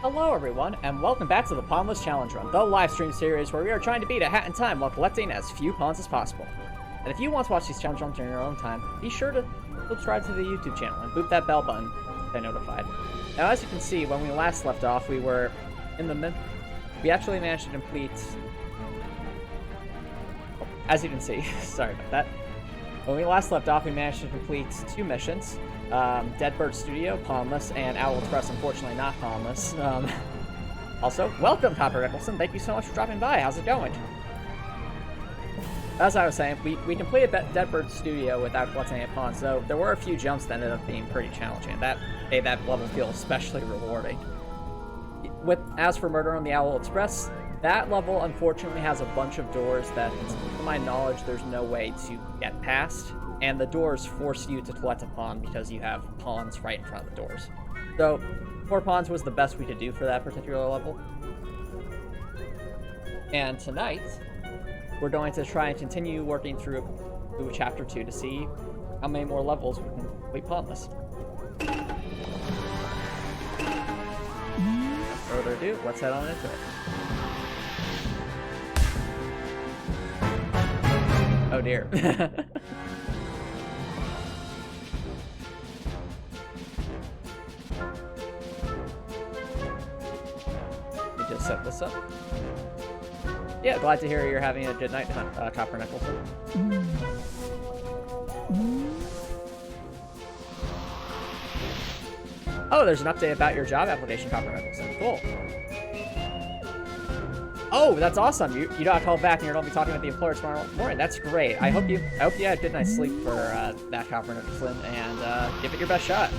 Hello everyone, and welcome back to the Ponless Challenge Run, the live stream series where we are trying to beat a hat in time while collecting as few pawns as possible. And if you want to watch these challenge runs during your own time, be sure to subscribe to the YouTube channel and boop that bell button to get notified. Now as you can see, when we last left off, we were in the we actually managed to complete... As you can see, sorry about that. When we last left off, we managed to complete 2 missions. Deadbird Studio, Ponless, and Owl Express, unfortunately not Ponless. Also, welcome, Copper Nicholson. Thank you so much for dropping by. How's it going? As I was saying, we completed Deadbird Studio without collecting any pawns, so there were a few jumps that ended up being pretty challenging. That made that level feel especially rewarding. As for Murder on the Owl Express, that level unfortunately has a bunch of doors that, to my knowledge, there's no way to get past. And the doors force you to collect a pawn because you have pawns right in front of the doors. So, 4 pawns was the best we could do for that particular level. And tonight, we're going to try and continue working through Chapter 2 to see how many more levels we can complete pawnless. Without further ado, let's head on into it. Oh dear. Just set this up. Yeah, glad to hear you're having a good night, Copper Nicholson. Oh, there's an update about your job application, Copper Nicholson. Cool. Oh, that's awesome. You got called back and you're gonna be talking with the employer tomorrow morning. That's great. I hope you had a good night's sleep for that, Copper Nicholson, and give it your best shot.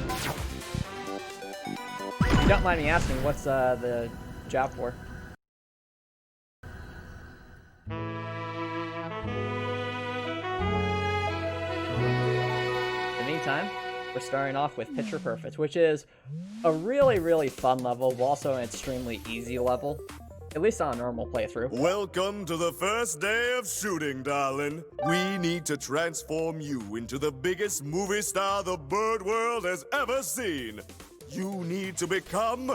If you don't mind me asking, what's the job for? In the meantime, we're starting off with Picture Perfect, which is a really, really fun level, but also an extremely easy level. At least on a normal playthrough. Welcome to the first day of shooting, darling. We need to transform you into the biggest movie star the bird world has ever seen. You need to become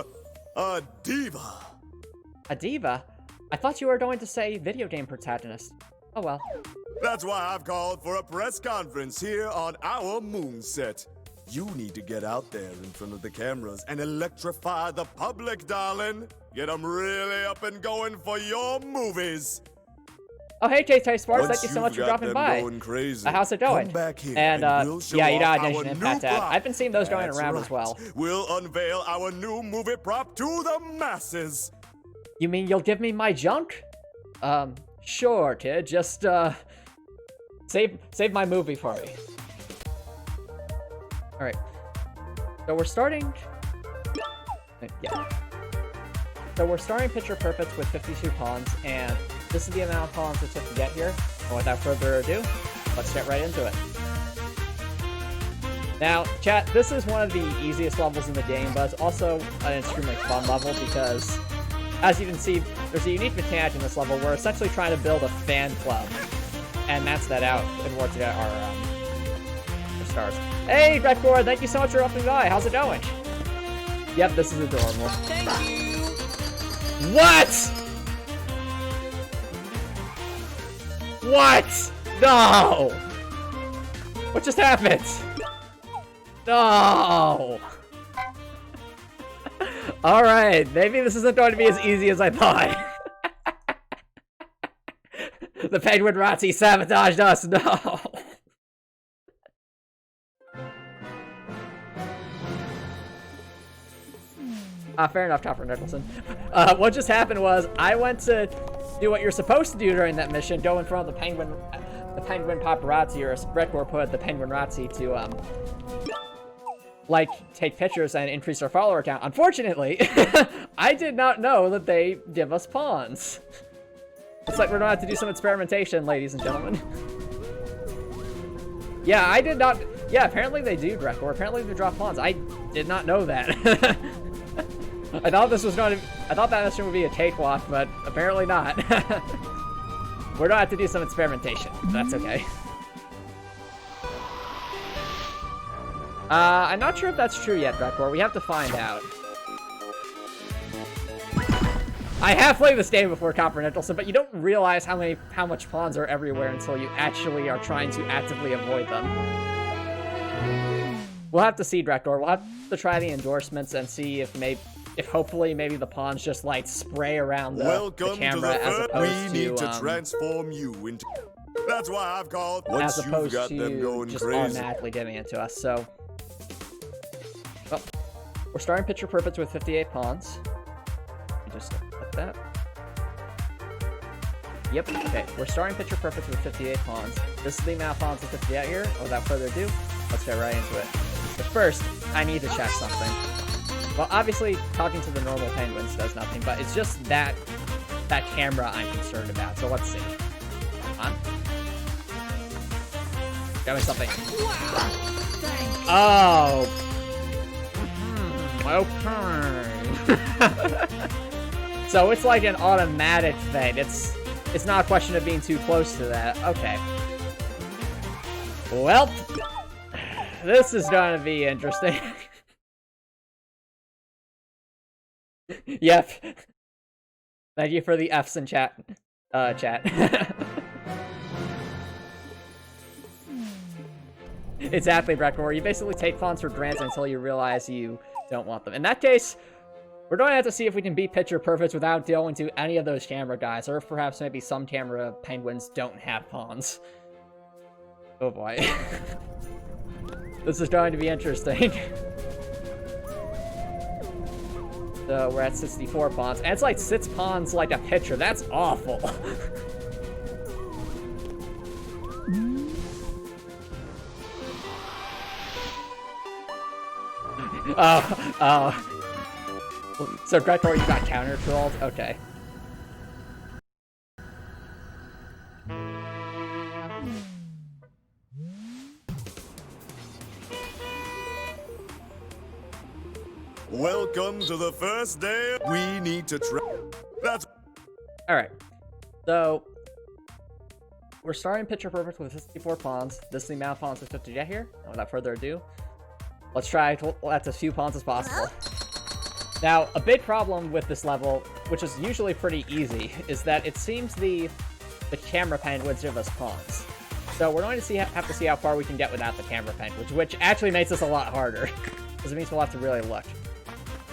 a diva. A diva? I thought you were going to say video game protagonist. Oh well. That's why I've called for a press conference here on our moon set. You need to get out there in front of the cameras and electrify the public, darling. Get them really up and going for your movies. Oh, hey, J-Type Sparks, thank you so much for dropping by. Crazy, how's it going? Come back here and we'll yeah, you got our an Impact ad. I've been seeing those going around right. as well. We'll unveil our new movie prop to the masses. You mean you'll give me my junk? Sure, kid. Just, save my movie for me. Alright. So we're starting... Yeah. So we're starting Picture Perfect with 52 pawns, and this is the amount of pawns it took to get here. And without further ado, let's get right into it. Now, chat, this is one of the easiest levels in the game, but it's also an extremely fun level because, as you can see, there's a unique mechanic in this level. We're essentially trying to build a fan club and match that out in order to get our stars. Hey, Redboard, thank you so much for dropping by. How's it going? Yep, this is adorable. Thank you. What? What? No! What just happened? No! Alright, maybe this isn't going to be as easy as I thought. The Penguin Razzie sabotaged us, no! Fair enough, Copper Nicholson. What just happened was, I went to do what you're supposed to do during that mission, go in front of the penguin paparazzi, or as Redcore put it, the penguin razzi, to, like, take pictures and increase our follower count. Unfortunately, I did not know that they give us pawns. Looks like we're gonna have to do some experimentation, ladies and gentlemen. Yeah, I did not... Yeah, apparently they do, Redcore. Apparently they drop pawns. I did not know that. I thought that mission would be a cakewalk, but apparently not. We're gonna have to do some experimentation. That's okay. I'm not sure if that's true yet, Drekor. We have to find out. I have played this game before, Copper Nicholson, but you don't realize how much pawns are everywhere until you actually are trying to actively avoid them. We'll have to see, Drektor. We'll have to try the endorsements and see if hopefully maybe the pawns just like spray around the camera as opposed we need to transform you into. That's why I've called. Once as opposed you've got to them going just crazy. automatically giving it to us. So, well, we're starting Picture Perfect with 58 pawns. Just like that. Yep. Okay, we're starting Picture Perfect with 58 pawns. This is the amount of pawns with 58 here. Without further ado, let's get right into it. But first, I need to check something. Well, obviously, talking to the normal penguins does nothing, but it's just that camera I'm concerned about. So let's see. Come on. Got me something. Oh. Okay. So it's like an automatic thing. It's not a question of being too close to that. Okay. Well, this is gonna be interesting. Yep. Thank you for the Fs in chat. Exactly, Breckmore. You basically take pawns for granted until you realize you don't want them. In that case, we're going to have to see if we can beat Picture Perfect without dealing to any of those camera guys, or if perhaps maybe some camera penguins don't have pawns. Oh boy. This is going to be interesting. So we're at 64 pawns, and it's like 6 pawns like a pitcher. That's awful. Oh. So, Gregor, you got counter-trolled? Okay. Welcome to the first day. We need to That's alright. So, we're starting Picture Perfect with 54 pawns. This is the amount of pawns that's to get here. Without further ado, let's try to let as few pawns as possible. Now, a big problem with this level, which is usually pretty easy, is that it seems the camera penguins give us pawns. So we're going to have to see how far we can get without the camera penguins, which actually makes this a lot harder, because it means we'll have to really look.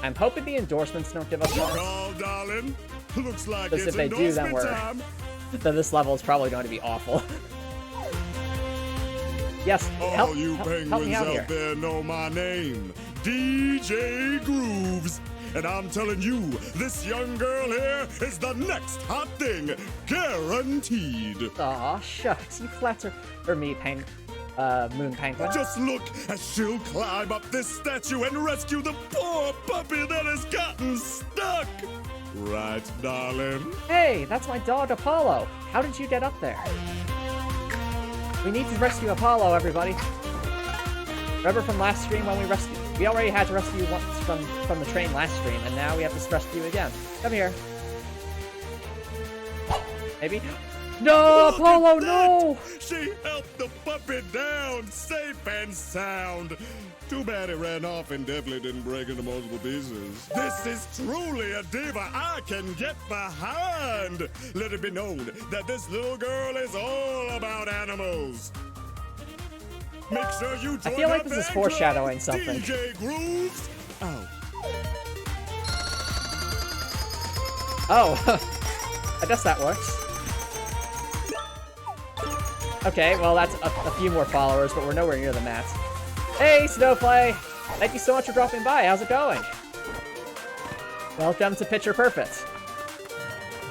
I'm hoping the endorsements don't give us pawns. Oh, darling. Looks like because if they do, then then this level is probably going to be awful. Yes, all you penguins help me out here. there know my name, DJ Grooves. And I'm telling you, this young girl here is the next hot thing, guaranteed. Aw, shucks, you flatter me, Moon Penguin. Just look as she'll climb up this statue and rescue the poor puppy that has gotten stuck. Right, darling? Hey, that's my dog, Apollo. How did you get up there? We need to rescue Apollo, everybody. Remember from last stream when we already had to rescue once from the train last stream, and now we have to rescue again. Come here. Maybe? No, Apollo, no! She helped the puppy down safe and sound. Too bad it ran off and definitely didn't break into multiple pieces. This is truly a diva I can get behind. Let it be known that this little girl is all about animals. Make sure you join I feel like this is foreshadowing something. DJ Grooves. Oh, I guess that works. Okay, well that's a few more followers, but we're nowhere near the max. Hey, Snowflay! Thank you so much for dropping by. How's it going? Welcome to Picture Perfect.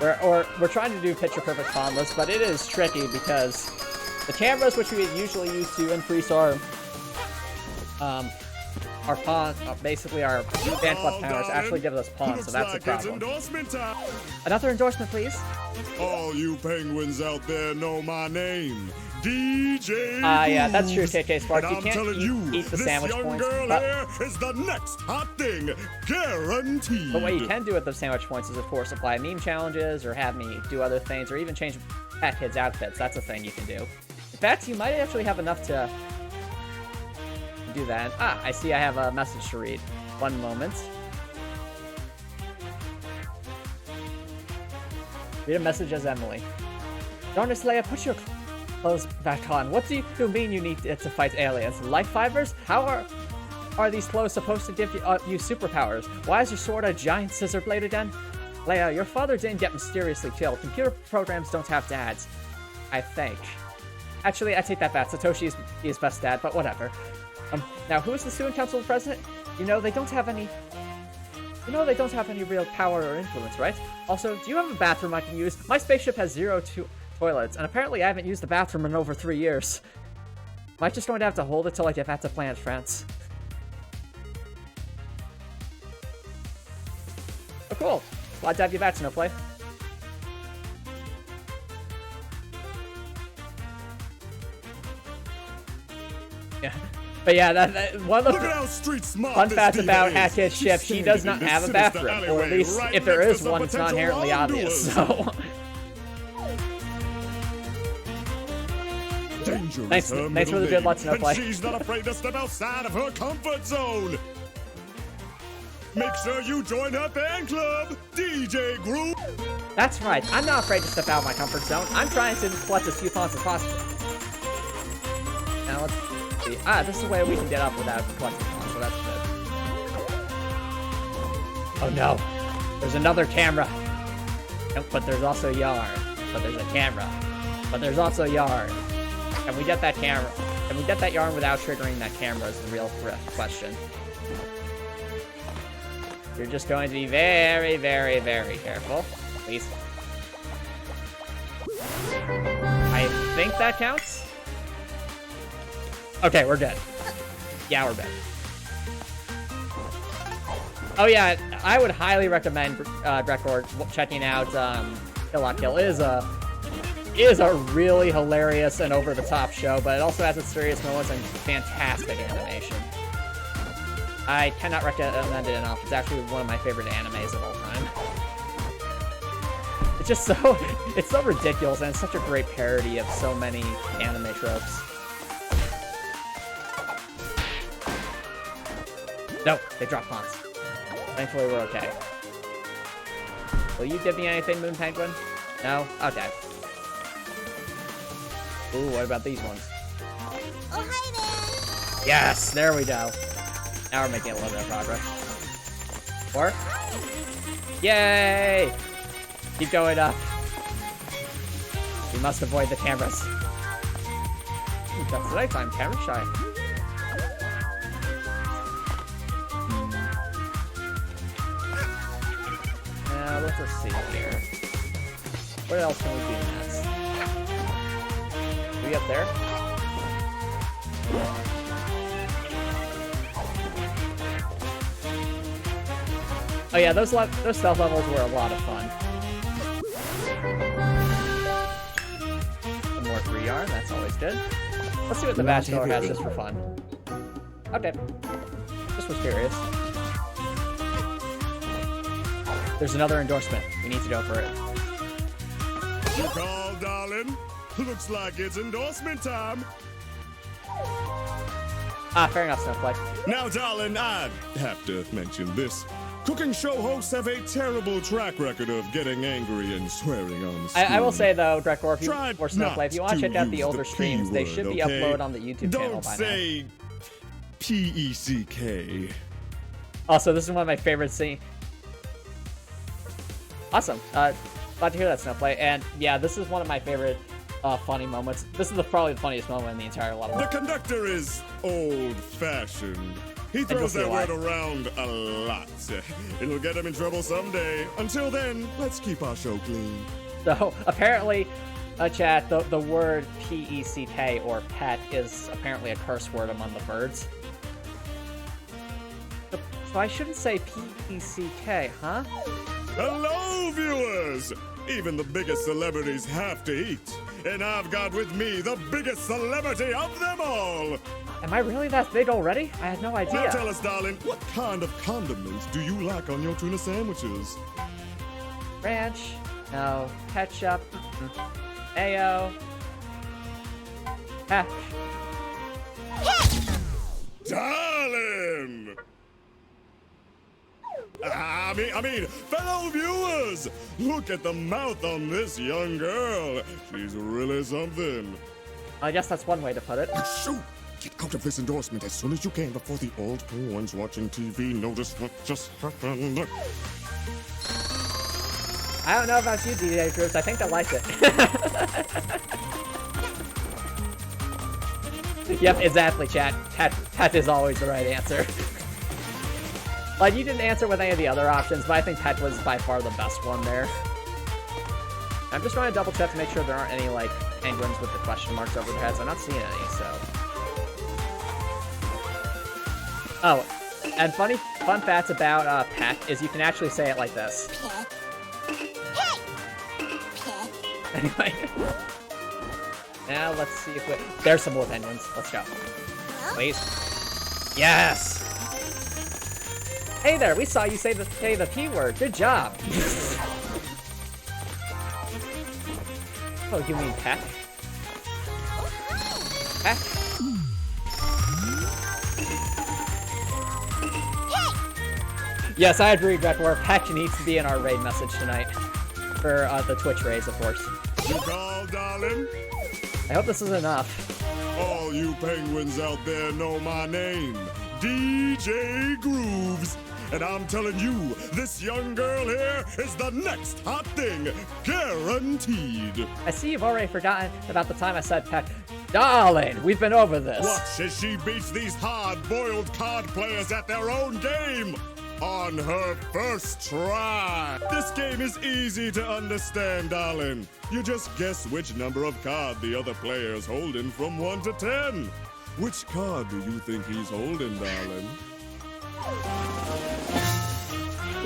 We're trying to do Picture Perfect Ponless, but it is tricky because the cameras which we usually use to increase our pawn, basically our fan club counters, actually give us pawns, so that's a problem. Another endorsement, please. All you penguins out there know my name, DJ. Yeah, that's true, KK Sparks. You can't eat the sandwich points. Here is the next hot thing, guaranteed. But what you can do with those sandwich points is, of course, apply meme challenges, or have me do other things, or even change Fat Kids' outfits. That's a thing you can do. In fact, you might actually have enough to do that. Ah, I see I have a message to read. One moment. Read a message as Emily. Darkness Leia, put your clothes back on. What do you mean you need it to fight aliens? Life fibers? How are these clothes supposed to give you superpowers? Why is your sword a giant scissor blade again? Leia, your father didn't get mysteriously killed. Computer programs don't have dads. I think. Actually, I take that back. Satoshi is his best dad, but whatever. Now, who is the student council president? You know, they don't have any real power or influence, right? Also, do you have a bathroom I can use? My spaceship has 0 toilets, and apparently I haven't used the bathroom in over 3 years. Am I just going to have to hold it till I get back to Planet France? Oh, cool. Glad to have you back, Snowflake. Yeah. But yeah, that one of the fun facts about Hacket's ship, she does not have a bathroom. Or at least, if there is one, it's not inherently obvious, so... Thanks for the good luck, Snowflake. She's not afraid to step outside of her comfort zone. Make sure you join her fan club, DJ Group. That's right. I'm not afraid to step out of my comfort zone. I'm trying to collect as few pawns as possible. Now let's see. This is the way we can get up without collecting pawns, so that's good. Oh no. There's another camera. But there's also yarn. But there's a camera. But there's also yarn. Can we get that camera? Can we get that yarn without triggering that camera is the real question. You're just going to be very, very, very careful. At least. I think that counts. Okay, we're good. Yeah, we're good. Oh yeah, I would highly recommend Record checking out Kill La Kill. It is a really hilarious and over-the-top show, but it also has its serious moments and fantastic animation. I cannot recommend it enough. It's actually one of my favorite animes of all time. It's just it's so ridiculous, and it's such a great parody of so many anime tropes. No, they dropped pawns. Thankfully, we're okay. Will you give me anything, Moon Penguin? No? Okay. Ooh, what about these ones? Oh, hi there! Yes, there we go. Now we're making a little bit of progress. Or? Yay! Keep going up. We must avoid the cameras. Ooh, that's the nighttime camera shy. Now, let's see here. What else can we do next? Are we up there? Oh yeah, those stealth levels were a lot of fun. One more 3 yarn, that's always good. Let's see what the Bachelor has just for fun. Okay. Just was curious. There's another endorsement. We need to go for it. You called, darling? Looks like it's endorsement time. Fair enough, Snowflake. Now, darling, I'd have to mention this. Cooking show hosts have a terrible track record of getting angry and swearing on screen. I will say, though, Drekor, or Snowflake, if you want to check out the older streams, they should be uploaded on the YouTube channel by now. Don't say P-E-C-K. Also, this is one of my favorite scenes. Awesome. Glad to hear that, Snowflake. And yeah, this is one of my favorite funny moments. This is probably the funniest moment in the entire level. The conductor is old-fashioned. He throws that word around a lot. It'll get him in trouble someday. Until then, let's keep our show clean. So, apparently, chat, the word P-E-C-K, or pet, is apparently a curse word among the birds. So I shouldn't say P-E-C-K, huh? Hello, viewers! Even the biggest celebrities have to eat. And I've got with me the biggest celebrity of them all! Am I really that big already? I had no idea. Now tell us, darling, what kind of condiments do you like on your tuna sandwiches? Ranch. No. Ketchup. Mayo. Heck. Darling! I mean, fellow viewers, look at the mouth on this young girl. She's really something. I guess that's one way to put it. Shoot! Get out of this endorsement as soon as you can before the old ones watching TV notice what just happened. I don't know about you, DJ Groups. I think they liked it. Yep, exactly, chat. Pet is always the right answer. Like, you didn't answer with any of the other options, but I think Pet was by far the best one there. I'm just trying to double check to make sure there aren't any, like, penguins with the question marks over their heads. I'm not seeing any, so... Oh, and fun facts about Pet is you can actually say it like this. Pet. Hey! Pet. Anyway. Now let's see if we... There's some more penguins. Let's go. Please. Yes! Hey there, we saw you say the P word. Good job. Oh, you mean Peck? Peck? Yes, I agree, Gretwar. Peck needs to be in our raid message tonight. For the Twitch raids, of course. You called, darling? I hope this is enough. All you penguins out there know my name. DJ Grooves. And I'm telling you, this young girl here is the next hot thing. Guaranteed. I see you've already forgotten about the time I said Peck. Darling, we've been over this. Watch as she beats these hard-boiled card players at their own game. On her first try. This game is easy to understand, darling. You just guess which number of card the other player's holding from 1 to 10. Which card do you think he's holding, darling?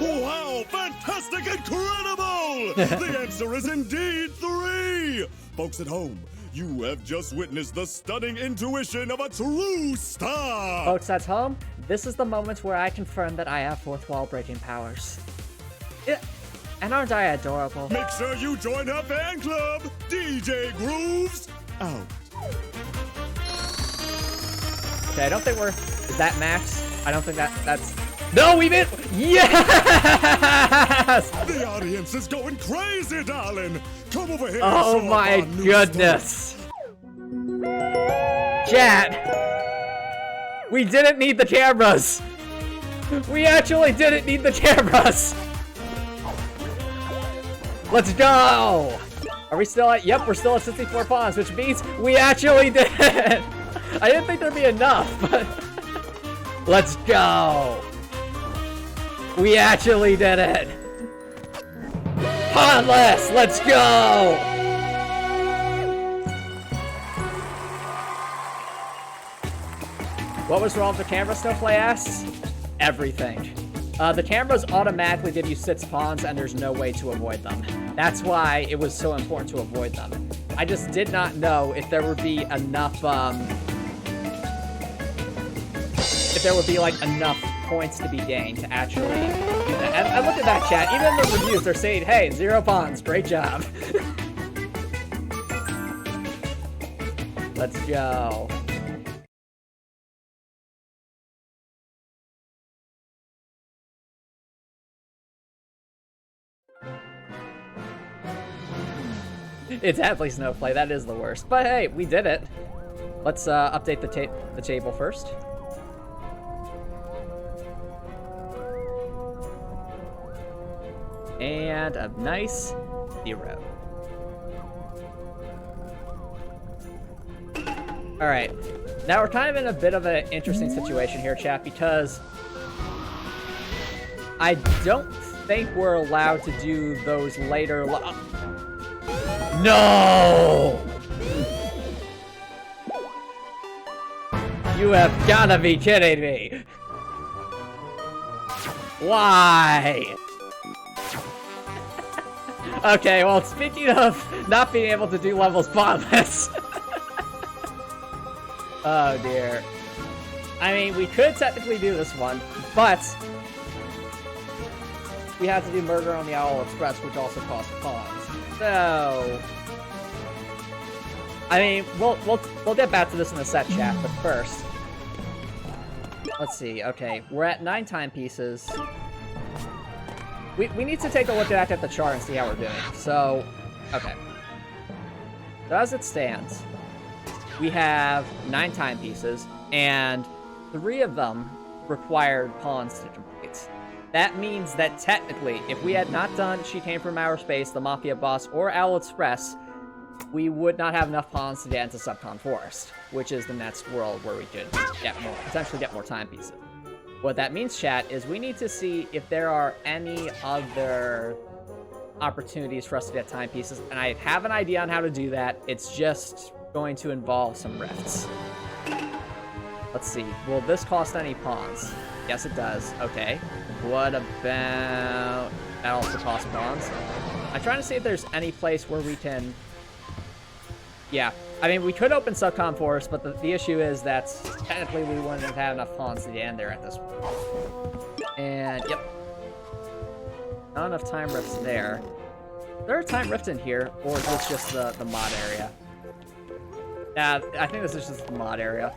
Wow, fantastic, incredible! The answer is indeed 3! Folks at home, you have just witnessed the stunning intuition of a true star! Folks at home, this is the moment where I confirm that I have fourth wall breaking powers. And aren't I adorable? Make sure you join her fan club! DJ Grooves, out. Okay, I don't think we're... Is that max? I don't think that's... No, we made... Yes! The audience is going crazy, darling! Come over here. Oh my goodness. Chat! We didn't need the cameras! We actually didn't need the cameras! Let's go! Are we still at... Yep, we're still at 64 pawns, which means we actually did it! I didn't think there'd be enough, but... Let's go! We actually did it! Ponless! Let's go! What was wrong with the camera, Snowflake asks? Everything. The cameras automatically give you 6 pawns and there's no way to avoid them. That's why it was so important to avoid them. I just did not know if there would be enough, if there would be, like, enough points to be gained to actually do that. And look at that, chat. Even in the reviews, they're saying, hey, 0 pawns, great job. Let's go. It's definitely Snowflake. That is the worst. But hey, we did it. Let's update the table first. And a nice 0. Alright. Now we're kind of in a bit of an interesting situation here, chat, because I don't think we're allowed to do those later... No! You have gotta be kidding me! Why? Okay, well, speaking of not being able to do levels Ponless. Oh dear. I mean, we could technically do this one, but we have to do Murder on the Owl Express, which also costs pawns. So, I mean, we'll get back to this in the set, chat. But first, let's see. Okay, we're at 9 timepieces. we need to take a look at the chart and see how we're doing. So, okay. So as it stands, we have 9 timepieces, and 3 of them required pawns to complete. That means that technically, if we had not done She Came From Outer Space, the Mafia Boss, or Owl Express, we would not have enough pawns to get into Subcon Forest, which is the next world where we could potentially get more timepieces. What that means, chat, is we need to see if there are any other opportunities for us to get timepieces, and I have an idea on how to do that. It's just going to involve some rifts. Let's see. Will this cost any pawns? Yes, it does. Okay. What about... That also costs pawns. I'm trying to see if there's any place where we can... Yeah. I mean, we could open Subcon Forest, but the issue is that technically we wouldn't have had enough pawns to get in there at this point. And, yep. Not enough time rifts there. Is there a time rift in here, or is this just the mod area? Yeah, I think this is just the mod area.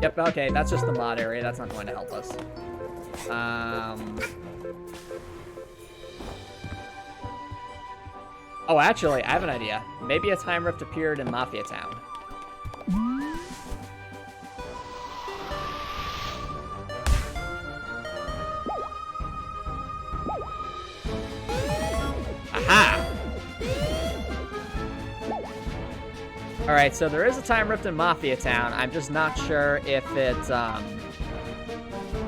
Yep, okay, that's just the mod area. That's not going to help us. Oh, actually, I have an idea. Maybe a time rift appeared in Mafia Town. Aha! Alright, so there is a time rift in Mafia Town. I'm just not sure if it,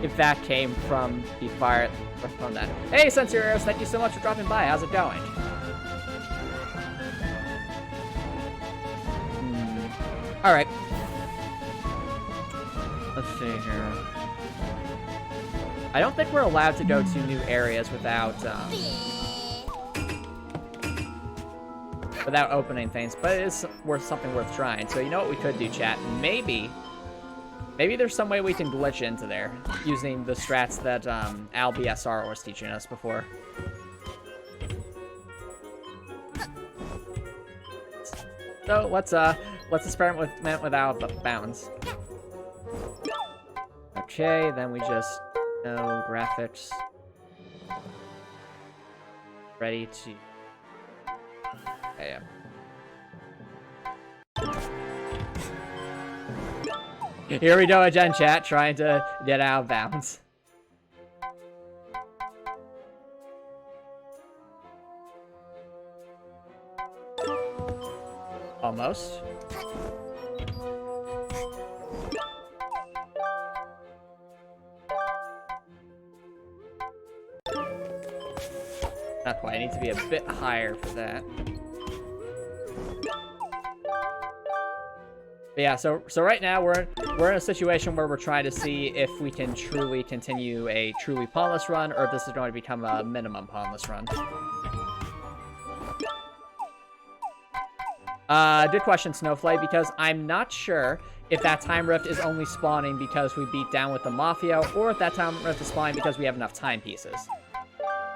if that came from the fire, or from that. Hey, Sensorios, thank you so much for dropping by. How's it going? Alright. Let's see here. I don't think we're allowed to go to new areas without, without opening things, but it is something worth trying. So you know what we could do, chat? Maybe there's some way we can glitch into there using the strats that Al BSR was teaching us before. So let's experiment without bounds. Okay, then we just no graphics. Ready to. Okay, yeah. Here we go again, chat, trying to get out of bounds. Almost. Not quite. I need to be a bit higher for that. But yeah, so right now we're in a situation where we're trying to see if we can truly continue a truly pawnless run, or if this is going to become a minimum pawnless run. Good question, Snowflake, because I'm not sure if that time rift is only spawning because we beat down with the Mafia, or if that time rift is spawning because we have enough timepieces.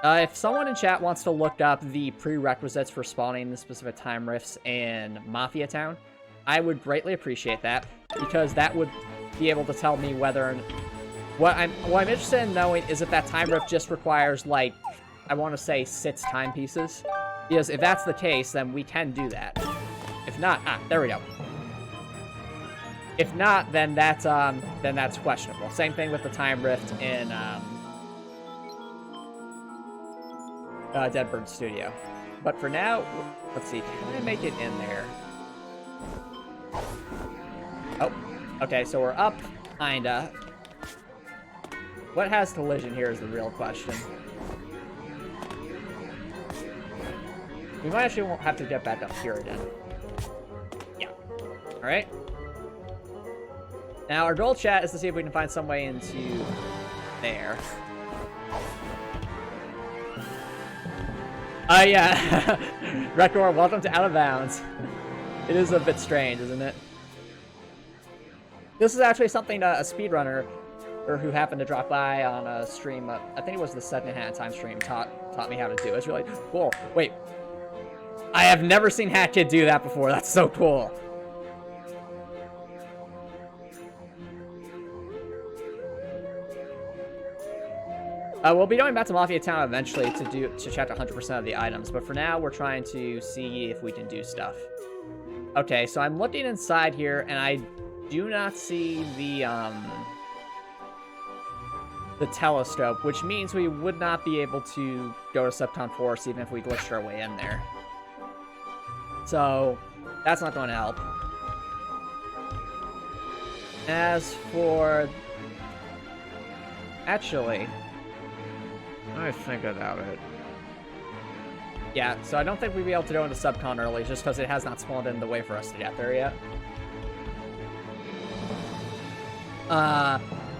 If someone in chat wants to look up the prerequisites for spawning the specific time rifts in Mafia Town, I would greatly appreciate that, because that would be able to tell me whether... What I'm interested in knowing is if that time rift just requires, like, I want to say 6 timepieces. Because if that's the case, then we can do that. If not, there we go. If not, then that's questionable. Same thing with the time rift in Deadbird Studio. But for now, let's see. Can I make it in there? Oh, okay. So we're up, kinda. What has collision here is the real question. We might actually won't have to get back up here again. Yeah. Alright. Now, our goal, chat, is to see if we can find some way into there. Yeah. Rekor, welcome to Out of Bounds. It is a bit strange, isn't it? This is actually something a speedrunner, or who happened to drop by on a stream, I think it was the second-hand time stream, taught me how to do. It's really cool. Wait. I have never seen Hat Kid do that before. That's so cool. We'll be going back to Mafia Town eventually to check 100% of the items, but for now we're trying to see if we can do stuff. Okay, so I'm looking inside here, and I do not see the telescope, which means we would not be able to go to Subcon Forest even if we glitched our way in there. So that's not going to help. As for... Actually, let me think about it. Yeah, so I don't think we'd be able to go into Subcon early just because it has not spawned in the way for us to get there yet.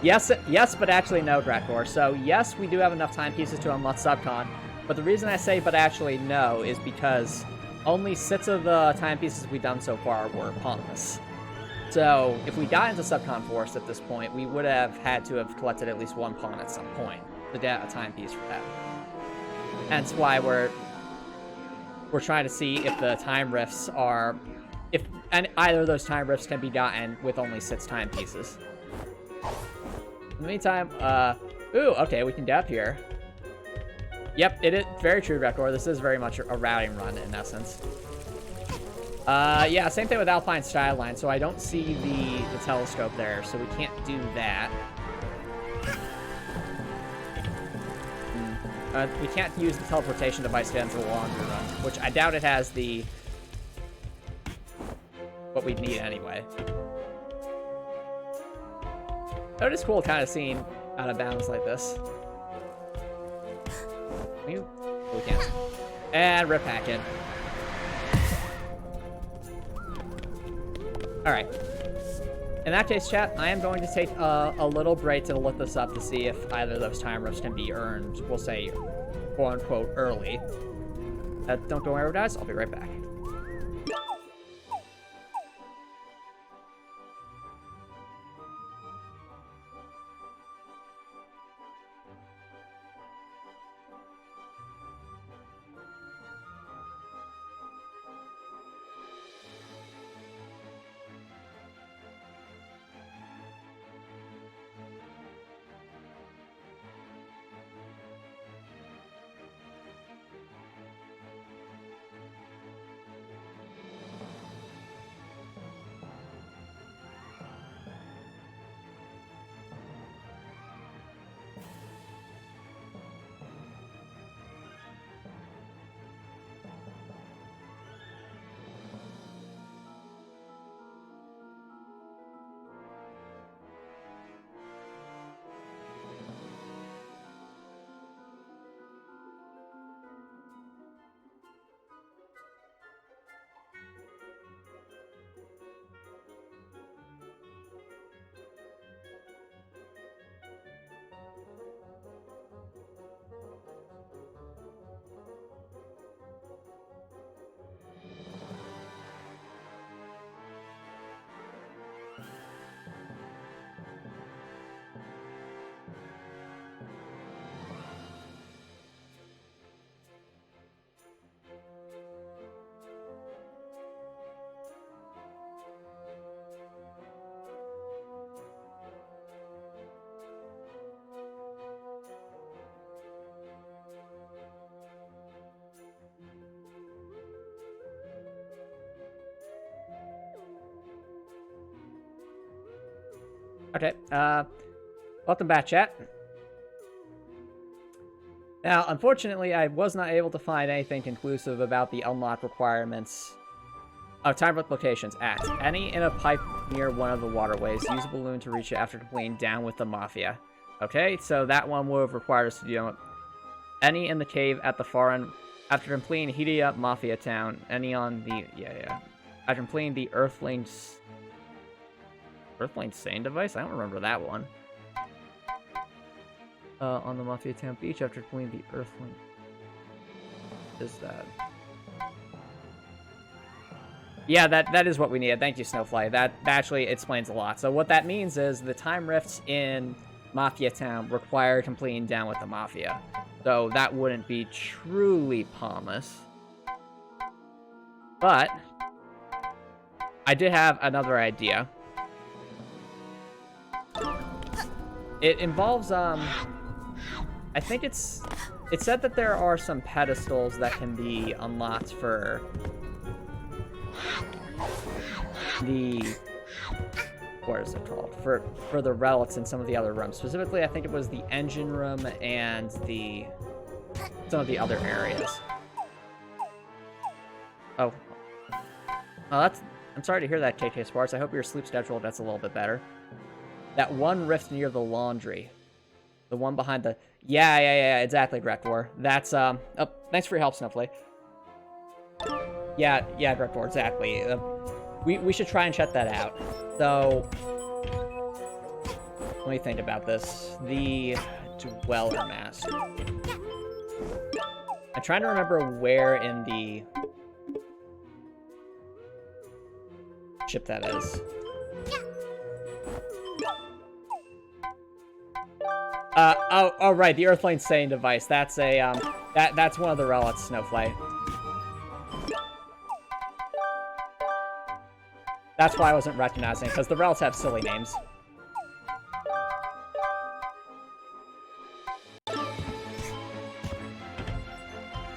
Yes, but actually no, Drakor. So yes, we do have enough timepieces to unlock Subcon, but the reason I say but actually no is because only 6 of the timepieces we've done so far were Ponless. So if we got into Subcon Forest at this point, we would have had to have collected at least 1 pawn at some point to get a timepiece for that. Hence why we're trying to see if the time rifts are... if either of those time rifts can be gotten with only 6 timepieces. In the meantime, ooh, okay, we can get up here. Yep, it is very true, Rekor. This is very much a routing run in essence. Yeah, same thing with Alpine Skyline, so I don't see the telescope there, so we can't do that. We can't use the teleportation device to get into the laundry room, which I doubt it has what we need anyway. It is cool kind of seeing out of bounds like this. We can't. And rip hack it. Alright. In that case, chat, I am going to take a little break to look this up to see if either of those time rifts can be earned, we'll say, quote-unquote, early. Don't go anywhere, guys. I'll be right back. Okay, welcome back, chat. Now, unfortunately, I was not able to find anything conclusive about the unlock requirements of time locations at any in a pipe near one of the waterways. Use a balloon to reach it after completing Down with the Mafia. Okay, so that one would have required us to do any in the cave at the far end after completing Heating Up Mafia Town. Any on the after completing the Earthling Sane device? I don't remember that one. On the Mafia Town beach after completing the Earthling. Is that? Yeah, that is what we needed. Thank you, Snowfly. That actually explains a lot. So what that means is the time rifts in Mafia Town require completing Down with the Mafia. So that wouldn't be truly Ponless. But I did have another idea. It involves, I I think it said that there are some pedestals that can be unlocked for the, what is it called? For the relics in some of the other rooms. Specifically, I think it was the engine room and some of the other areas. Oh. Oh, I'm sorry to hear that, KK Sparks. I hope your sleep schedule gets a little bit better. That one rift near the laundry. The one behind the... Yeah, exactly, Grektor. That's, Oh, thanks for your help, Snowflake. Yeah, Grektor, exactly. We should try and check that out. So... Let me think about this. The Dweller Mask. I'm trying to remember where in the ship that is. Oh, right, the Earthlane Saying device. That's a, that's one of the relics, Snowflake. That's why I wasn't recognizing, because the relics have silly names.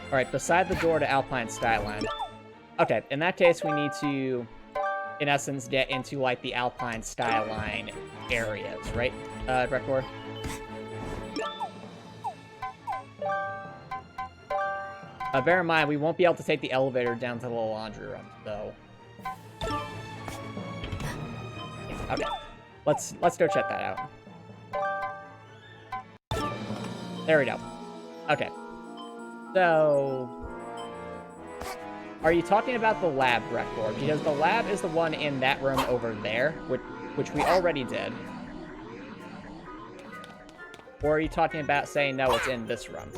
Alright, beside the door to Alpine Skyline. Okay, in that case, we need to, in essence, get into, like, the Alpine Skyline areas, right, Grektor? Bear in mind, we won't be able to take the elevator down to the laundry room, so... Okay, let's go check that out. There we go. Okay. So... Are you talking about the lab, Grektor? Because the lab is the one in that room over there, which we already did. Or are you talking about saying, no, it's in this room?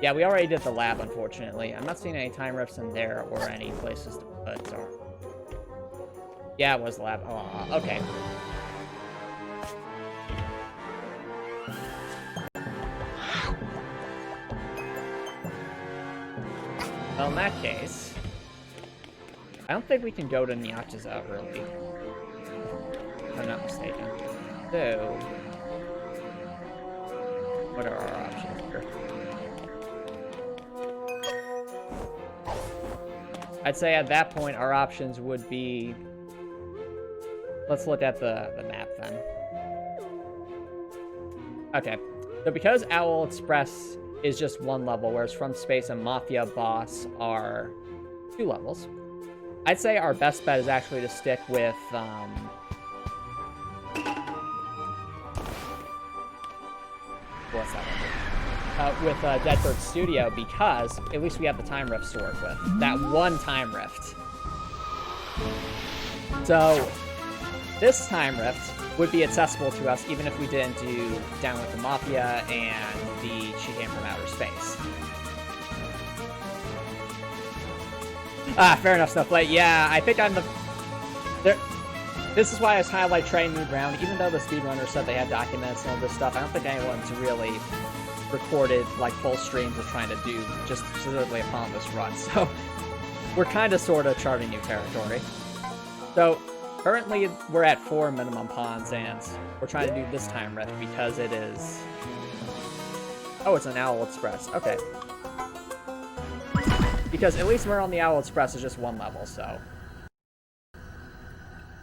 Yeah, we already did the lab, unfortunately. I'm not seeing any time rifts in there or any places to put, so... Yeah, it was the lab. Oh, okay. Well, in that case... I don't think we can go to Nyachaza, really. If I'm not mistaken. So... What are our options here? I'd say at that point, our options would be... Let's look at the map, then. Okay. So because Owl Express is just one level, whereas From Space and Mafia Boss are 2 levels, I'd say our best bet is actually to stick with, what's that one? With Deadbird Studio, because at least we have the time rifts to work with. That one time rift. So, this time rift would be accessible to us even if we didn't do Down with the Mafia and the She Came from Outer Space. Ah, fair enough, Snowflake. Yeah, I think I'm the... This is why I was kind of like trying new ground. Even though the speedrunners said they had documents and all this stuff, I don't think anyone's really recorded like full streams of trying to do just specifically a Ponless run. So we're kind of sort of charting new territory. So currently we're at 4 minimum pons, and we're trying to do this time rift because it is... Oh, it's an Owl Express. Okay. Because at least we're on the Owl Express is just 1 level, so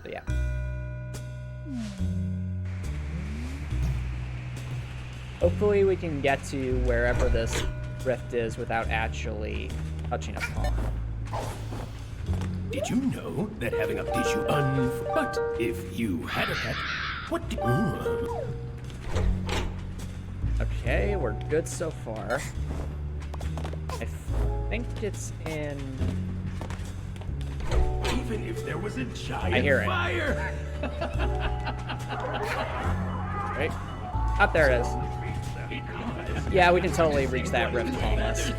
yeah. Hopefully we can get to wherever this rift is without actually touching a pawn. Did you know that having a did you but if you had a pet, what do Okay, we're good so far. I think it's in... Even if there was a giant I hear it. fire. Right? Up there it is. Yeah, we can totally reach that rift on this.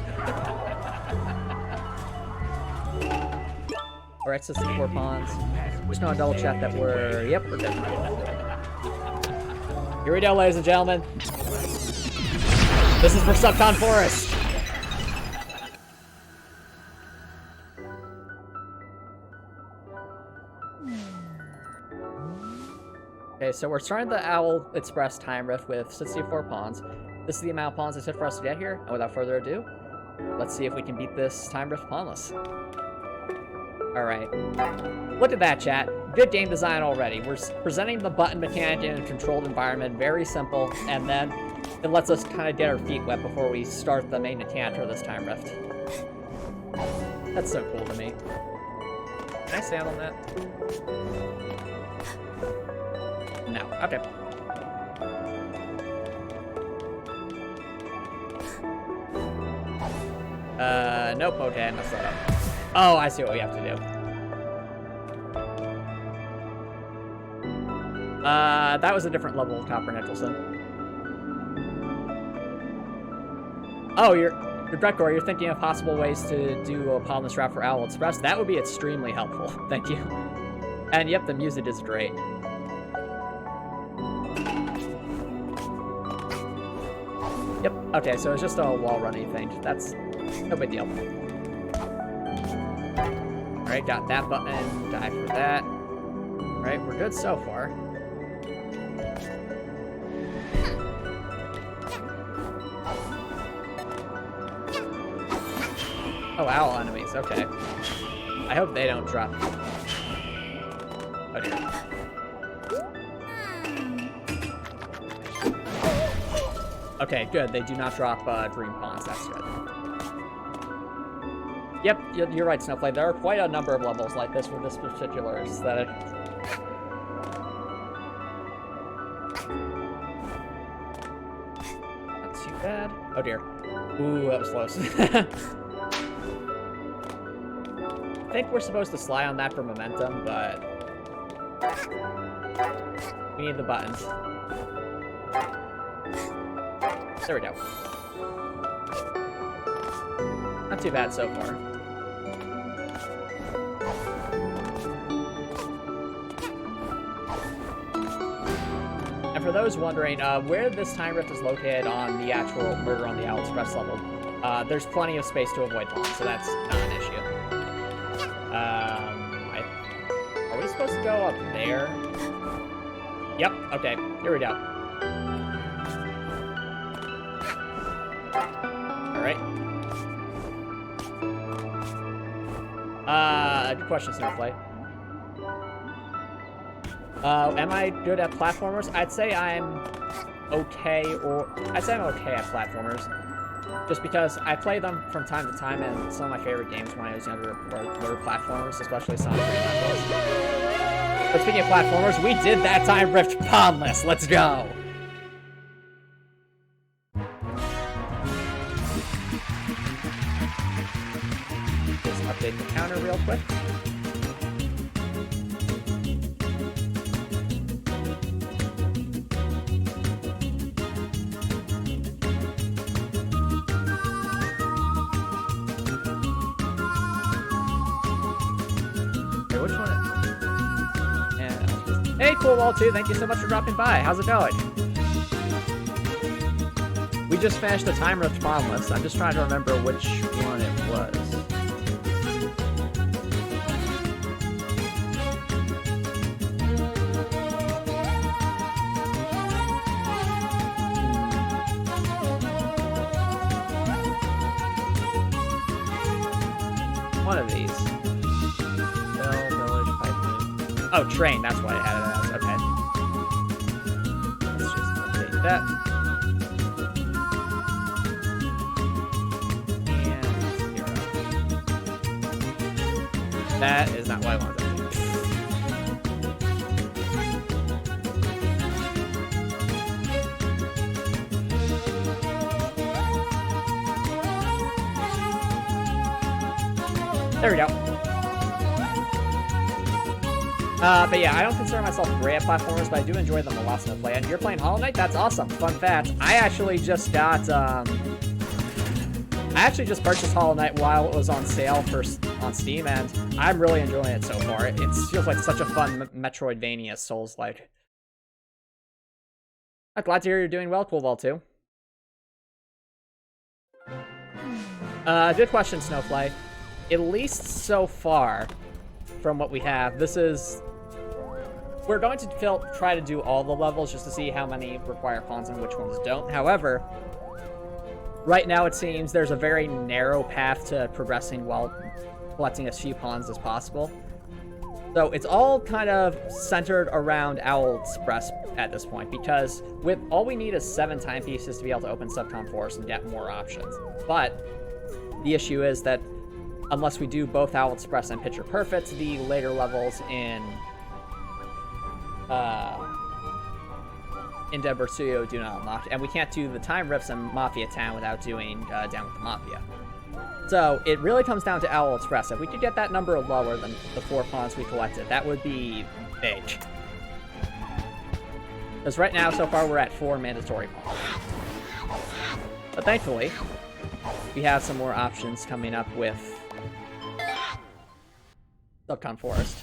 Or access to 4 pawns. Just gonna double check that we're... Yep, we're good. Here we go, ladies and gentlemen. This is for Subcon Forest. Okay, so we're starting the Owl Express time rift with 64 pawns. This is the amount of pawns it took for us to get here, and without further ado, let's see if we can beat this time rift pawnless. Alright. Look at that, chat. Good game design already. We're presenting the button mechanic in a controlled environment, very simple, and then it lets us kind of get our feet wet before we start the main mechanic for this time rift. That's so cool to me. Can I stand on that? No. Okay. Nope. Okay, I messed that up. Oh, I see what we have to do. That was a different level of Copper Nicholson. Oh, you're Drekor, you're thinking of possible ways to do a pawnless route for Owl Express? That would be extremely helpful. Thank you. And yep, the music is great. Yep, okay, so it's just a wall running thing. That's no big deal. Alright, got that button, die for that. Alright, we're good so far. Oh, owl enemies, okay. I hope they don't drop. Oh dear. Okay, good. They do not drop green pawns. That's good. Yep, you're right, Snowflake. There are quite a number of levels like this with this particular aesthetic. Not too bad. Oh dear. Ooh, that was close. I think we're supposed to slide on that for momentum, but we need the buttons. There we go. Not too bad so far. And for those wondering, where this time rift is located on the actual Murder on the Owl Express level, there's plenty of space to avoid pawns, so that's not an issue. Are we supposed to go up there? Yep, okay, here we go. Alright. Good question, Snowflake. Am I good at platformers? I'd say I'm okay at platformers. Just because I play them from time to time, and some of my favorite games when I was younger were platformers, especially Sonic and Knuckles. But speaking of platformers, we did that time rift pawnless. Let's go! Just update the counter real quick. Hey, Cool Wall 2, thank you so much for dropping by. How's it going? We just finished the time rift pawnless. I'm just trying to remember which one it was. One of these. Bell, Village, Pipe. Oh, Train, that's why I had it as. Okay. Let's just update that. And 0. That is not what I wanted to do. There we go. But yeah, I don't consider myself great at platformers, but I do enjoy them a lot to play. And you're playing Hollow Knight? That's awesome. Fun fact, I actually just got, purchased Hollow Knight while it was on sale on Steam, and I'm really enjoying it so far. It feels like such a fun Metroidvania Souls-like. I'm glad to hear you're doing well, Cool Ball 2. Good question, Snowflake. At least so far, from what we have, we're we're going to try to do all the levels just to see how many require pawns and which ones don't. However, right now it seems there's a very narrow path to progressing while collecting as few pawns as possible. So it's all kind of centered around Owl Express at this point, because with all we need is 7 timepieces to be able to open Subcon Forest and get more options. But the issue is that unless we do both Owl Express and Picture Perfect, the later levels in Dead Bird Studio do not unlock, and we can't do the time rifts in Mafia Town without doing Down with the Mafia. So it really comes down to Owl Express. If we could get that number lower than the 4 pawns we collected, that would be big. Because right now, so far, we're at 4 mandatory pawns. But thankfully, we have some more options coming up with Subcon Forest.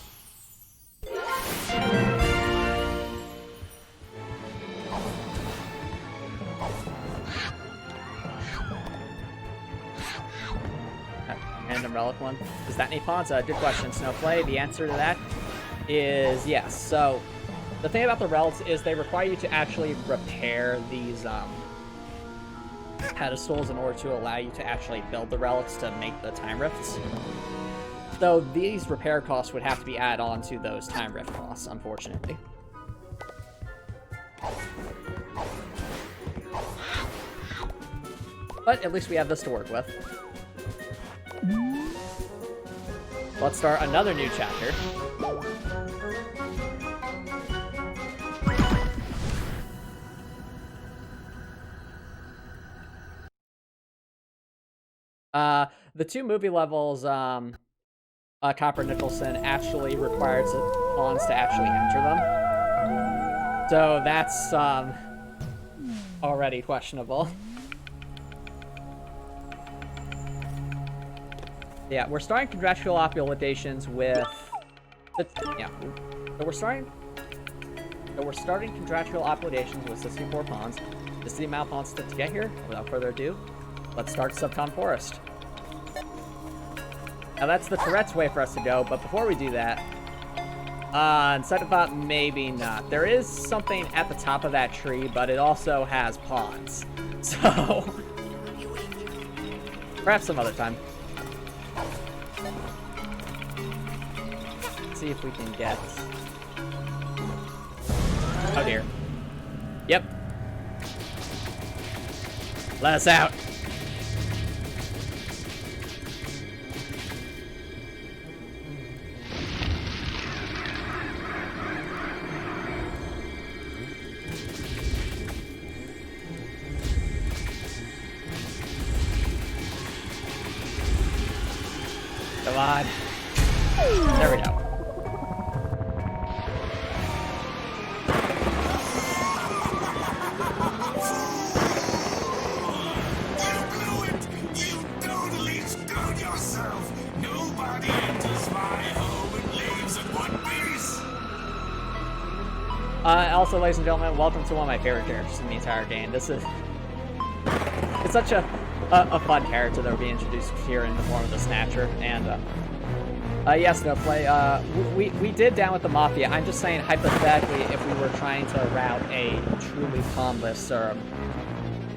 Random relic one. Does that need pawns? Good question, Snowplay. The answer to that is yes. So the thing about the relics is they require you to actually repair these pedestals in order to allow you to actually build the relics to make the time rifts. So these repair costs would have to be added on to those time rift costs, unfortunately. But at least we have this to work with. Let's start another new chapter. The 2 movie levels, Copper Nicholson actually required pawns to actually enter them. So that's, already questionable. Yeah, we're starting Contractual Obligations with... So we're starting Contractual Obligations with 64 pawns. This is the amount of pawns to get here. Without further ado, let's start Subcon Forest. Now that's the correct way for us to go, but before we do that... second thought, maybe not. There is something at the top of that tree, but it also has pawns. So... perhaps some other time. See if we can get... Oh dear. Yep. Let us out. Come on. There we go. Also, ladies and gentlemen, welcome to one of my favorite characters in the entire game. This is... it's such a fun character that will be introduced here in the form of the Snatcher. And, yes, no play. We did Down with the Mafia. I'm just saying, hypothetically, if we were trying to route a truly Ponless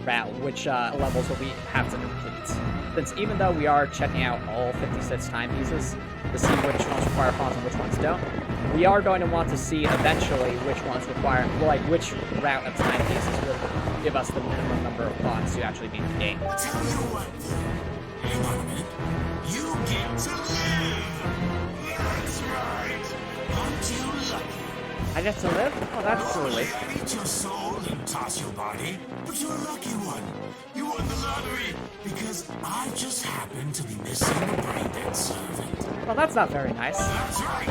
route, which levels will we have to complete? Since even though we are checking out all 56 timepieces to see which ones require pawns and which ones don't, we are going to want to see eventually which ones require, like, which route of timepieces will give us the minimum number of pawns to actually beat the game. Tell you what, hang on a minute. You get to live! That's right! Aren't you lucky? I get to live? Oh, that's truly. Eat your soul and toss your body, but you're a lucky one. You won the lottery because I just happened to be missing a brain-dead servant. Well, that's not very nice. That's right.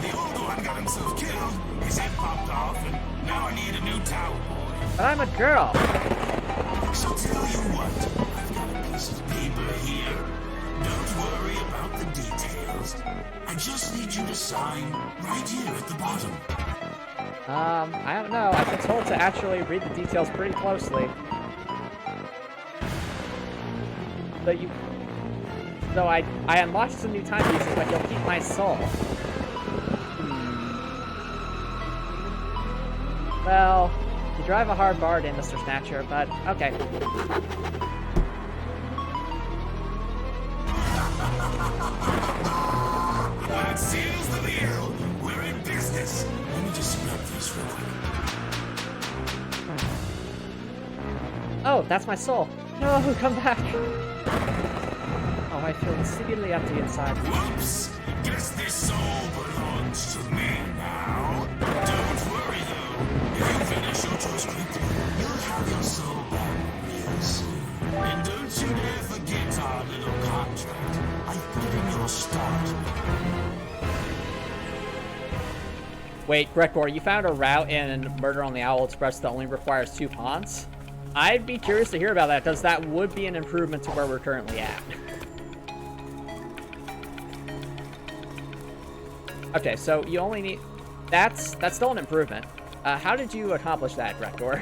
The old one got himself killed, his head popped off, and now I need a new towel boy. But I'm a girl. So tell you what, I've got a piece of paper here. Don't worry about the details. I just need you to sign right here at the bottom. I don't know. I've been told to actually read the details pretty closely. So I unlocked some new timepieces, but you'll keep my soul. Well, you drive a hard bargain, Mr. Snatcher, but okay. That seals the deal. We're in business. Let me just grab this real quick. Oh, that's my soul. No, come back. Oh, I feel exceedingly empty inside. Whoops! Guess this soul belongs to me now. Don't worry though. If you finish your choice quickly, you'll have your soul back real soon. And don't you dare forget our little contract. I've put in your start. Wait, Gregor, you found a route in Murder on the Owl Express that only requires 2 pawns? I'd be curious to hear about that, because that would be an improvement to where we're currently at. Okay, so you only need... That's still an improvement. How did you accomplish that, Gregor?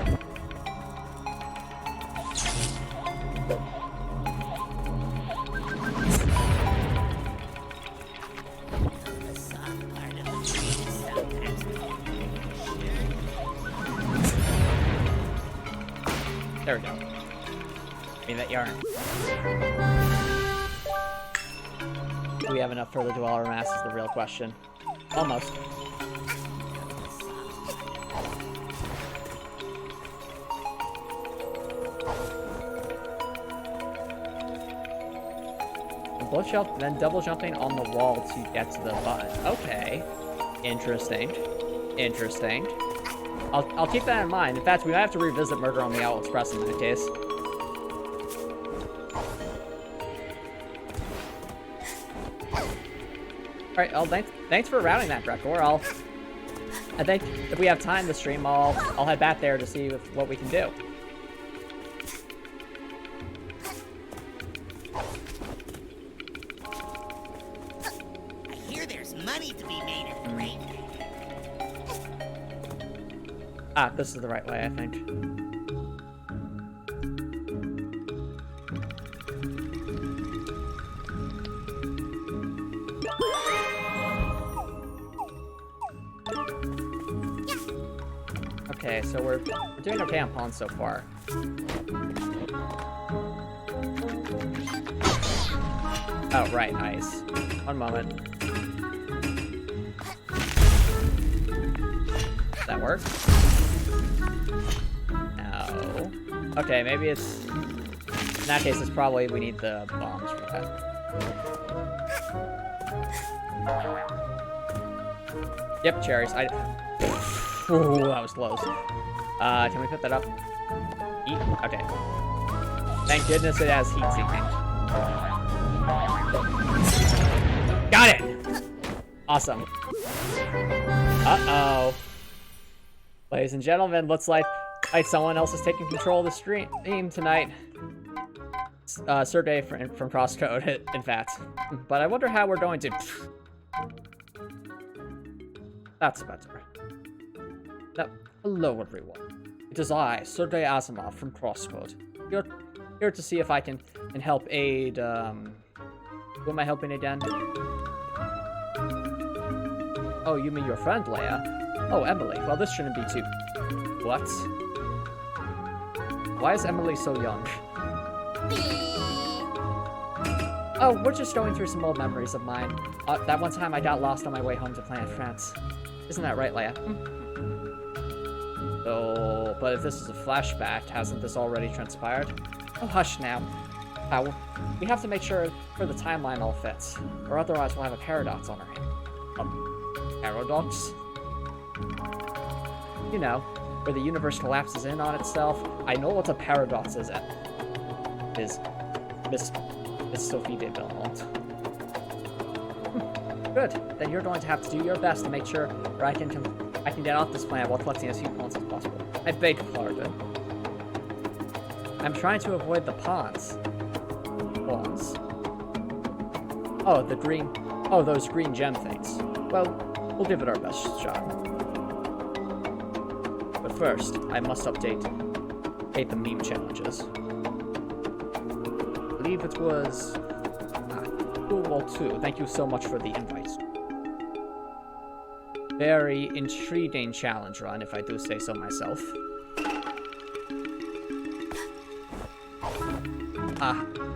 There we go. I mean, that yarn. Do we have enough for the Dweller Mass is the real question. Almost. Both jump, then double jumping on the wall to get to the button. Okay. Interesting. Interesting. I'll keep that in mind. In fact, we might have to revisit Murder on the Owl Express in that case. Alright, well, thanks for routing that, Gregor. I think if we have time to stream, I'll head back there to see what we can do. I hear there's money to be made at the rate. Ah, this is the right way, I think. Okay, so we're doing okay on pawns so far. Oh, right, nice. One moment. Does that work? No. Okay, maybe it's... In that case, it's probably we need the bombs for that. Yep, cherries. Ooh, that was close. Can we put that up? Eat? Okay. Thank goodness it has heat seeking. Got it! Awesome. Uh-oh. Ladies and gentlemen, looks like someone else is taking control of the stream tonight. Sergey from Crosscode, in fact. But I wonder how we're going to... That's better. Now, hello everyone. It is I, Sergey Asimov from Crosscode. Here to see if I can help aid, who am I helping again? Oh, you mean your friend, Leia? Oh, Emily. Well, this shouldn't be too... What? Why is Emily so young? Oh, we're just going through some old memories of mine. That one time I got lost on my way home to Planet France. Isn't that right, Leia? Oh, but if this is a flashback, hasn't this already transpired? Oh, hush now. We have to make sure the timeline all fits, or otherwise we'll have a paradox on our hands. Paradox? You know, where the universe collapses in on itself. I know what a paradox is. Miss Sophie de Belmont. Good. Then you're going to have to do your best to make sure that I can get off this planet while collecting as few pawns as possible. I beg pardon. I'm trying to avoid the pawns. Pawns. Oh, the green... Oh, those green gem things. Well, we'll give it our best shot. But first, I must update the meme challenges. I believe it was... Cool Wall 2. Thank you so much for the invite. very intriguing challenge run, if I do say so myself.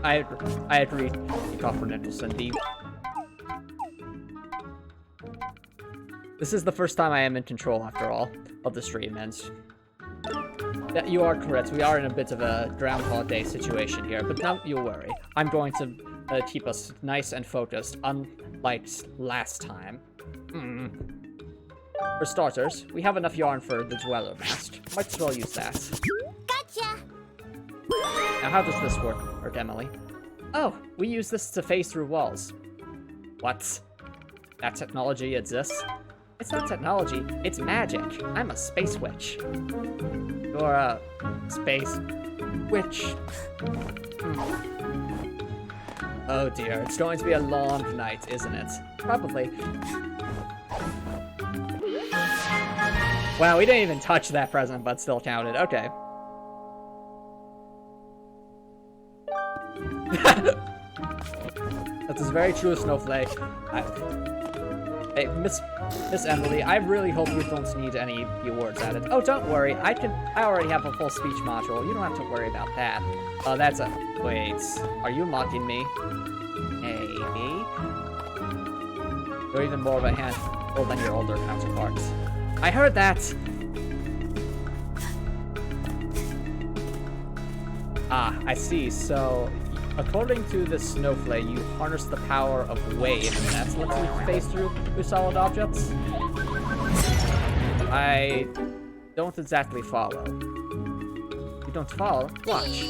I agree, Copper Nicholson. This is the first time I am in control, after all, of the stream, and you are correct. We are in a bit of a Groundhog Day situation here, but don't you worry. I'm going to keep us nice and focused, unlike last time. For starters, we have enough yarn for the Dweller mask. Might as well use that. Gotcha! Now, how does this work, Emily? Oh, we use this to phase through walls. What? That technology exists? It's not technology, it's magic. I'm a space witch. You're a space witch. Oh dear, it's going to be a long night, isn't it? Probably. Wow, we didn't even touch that present, but still counted. Okay. That is very true, Snowflake. Hey, Miss Emily, I really hope you don't need any awards added. Oh, don't worry. I already have a full speech module. You don't have to worry about that. Oh, that's a... Wait. Are you mocking me? Maybe. You're even more of a handful than your older counterparts. I heard that! Ah, I see. So, according to the Snowflake, you harness the power of wave, and that's lets you phase through solid objects? I don't exactly follow. You don't follow? Watch.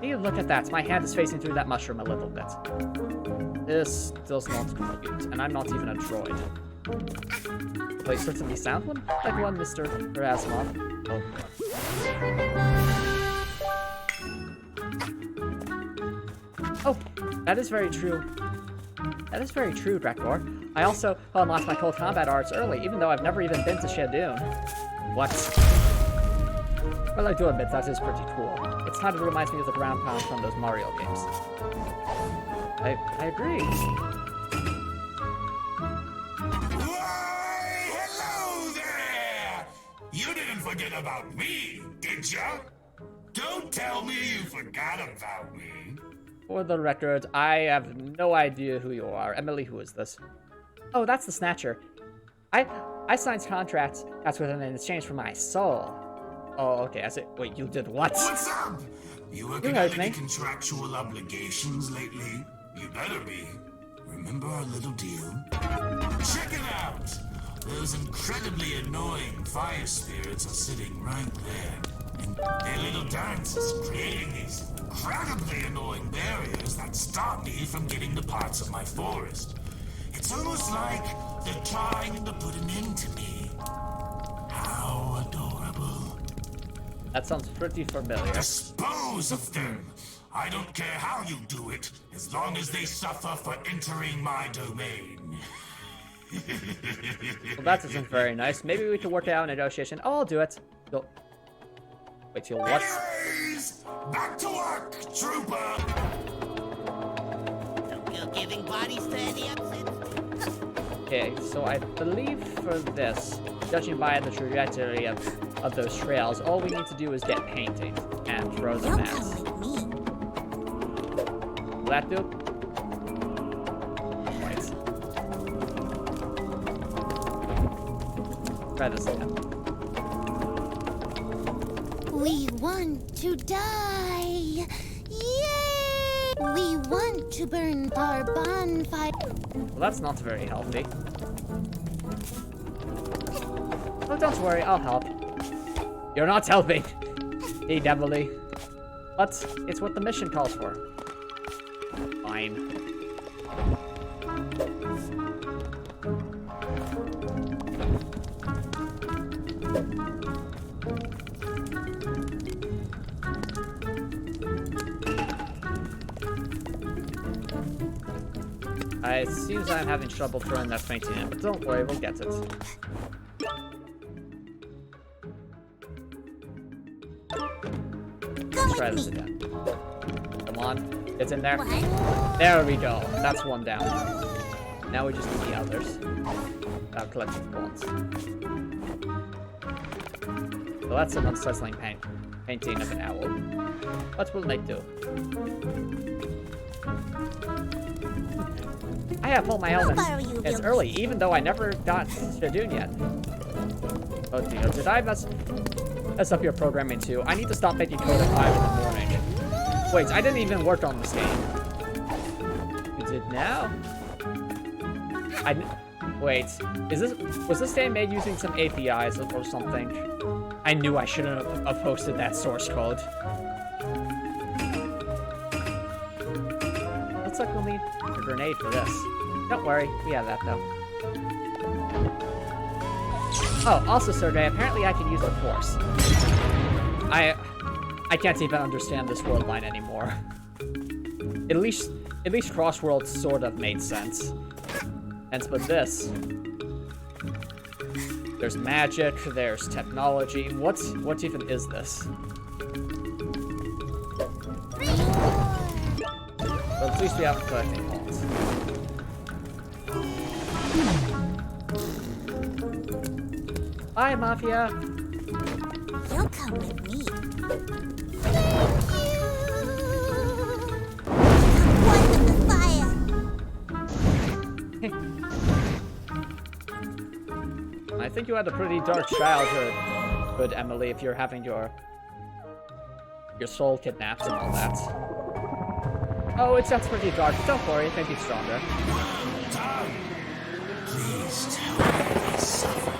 Hey, look at that. My hand is facing through that mushroom a little bit. This does not compute, and I'm not even a droid. But you certainly sound one? Like one, Mr. Erasmov. Oh, that is very true. That is very true, Drakor. I also unlocked my cold combat arts early, even though I've never even been to Shadoon. What? Well, I do admit that is pretty cool. It's kind of reminds me of the ground pound from those Mario games. I agree. Why, hello there! You didn't forget about me, did ya? Don't tell me you forgot about me. For the record, I have no idea who you are. Emily, who is this? Oh, that's the Snatcher. I signed contracts with him in exchange for my soul. Oh, okay. Wait, you did what? What's up? You working heard on me. any contractual obligations lately? You better be. Remember our little deal? Check it out! Those incredibly annoying fire spirits are sitting right there. And their little dance is creating these incredibly annoying barriers that stop me from getting the parts of my forest. It's almost like they're trying to put an end to me. How adorable. That sounds pretty familiar. Dispose of them! I don't care how you do it, as long as they suffer for entering my domain. Well, that isn't very nice. Maybe we could work out a negotiation. Oh, I'll do it. Wait, you'll what? Anyways, back to work, trooper! Don't feel giving bodies to any upsets. Okay, so I believe for this, judging by the trajectory of those trails, all we need to do is get painting and throw them Don't at. come like me. Will that do? Right. Try this again. We want to die! Yay! We want to burn our bonfire. Well, that's not very healthy. Oh, don't worry, I'll help. You're not helping! Hey, Emily. But it's what the mission calls for. Fine. It seems I'm having trouble throwing that painting in, but don't worry, we'll get it. Let's try this again. Come on, it's in there. There we go. That's one down. Now we just need the others. collecting pawns. So that's an unsettling painting of an owl. What will they do? I have all my elements. It's early, even though I never got Shadoon yet. Oh dear, did I mess up your programming too? I need to stop making code at 5 in the morning. Wait, I didn't even work on this game. You did now? Wait, was this game made using some APIs or something? I knew I shouldn't have posted that source code. Looks like we'll need a grenade for this. Don't worry, we have that though. Oh, also, Sergey, apparently I can use the Force. I can't even understand this world line anymore. At least Crossworld sort of made sense. And but this, there's magic, there's technology. What even is this? But at least we have collecting pawns. Bye, Mafia. You'll come with me. One with the fire. I think you had a pretty dark childhood, good Emily, if you're having your soul kidnapped and all that. Oh, it sounds pretty dark. Don't worry, it may be stronger. Done. Please tell me they suffered.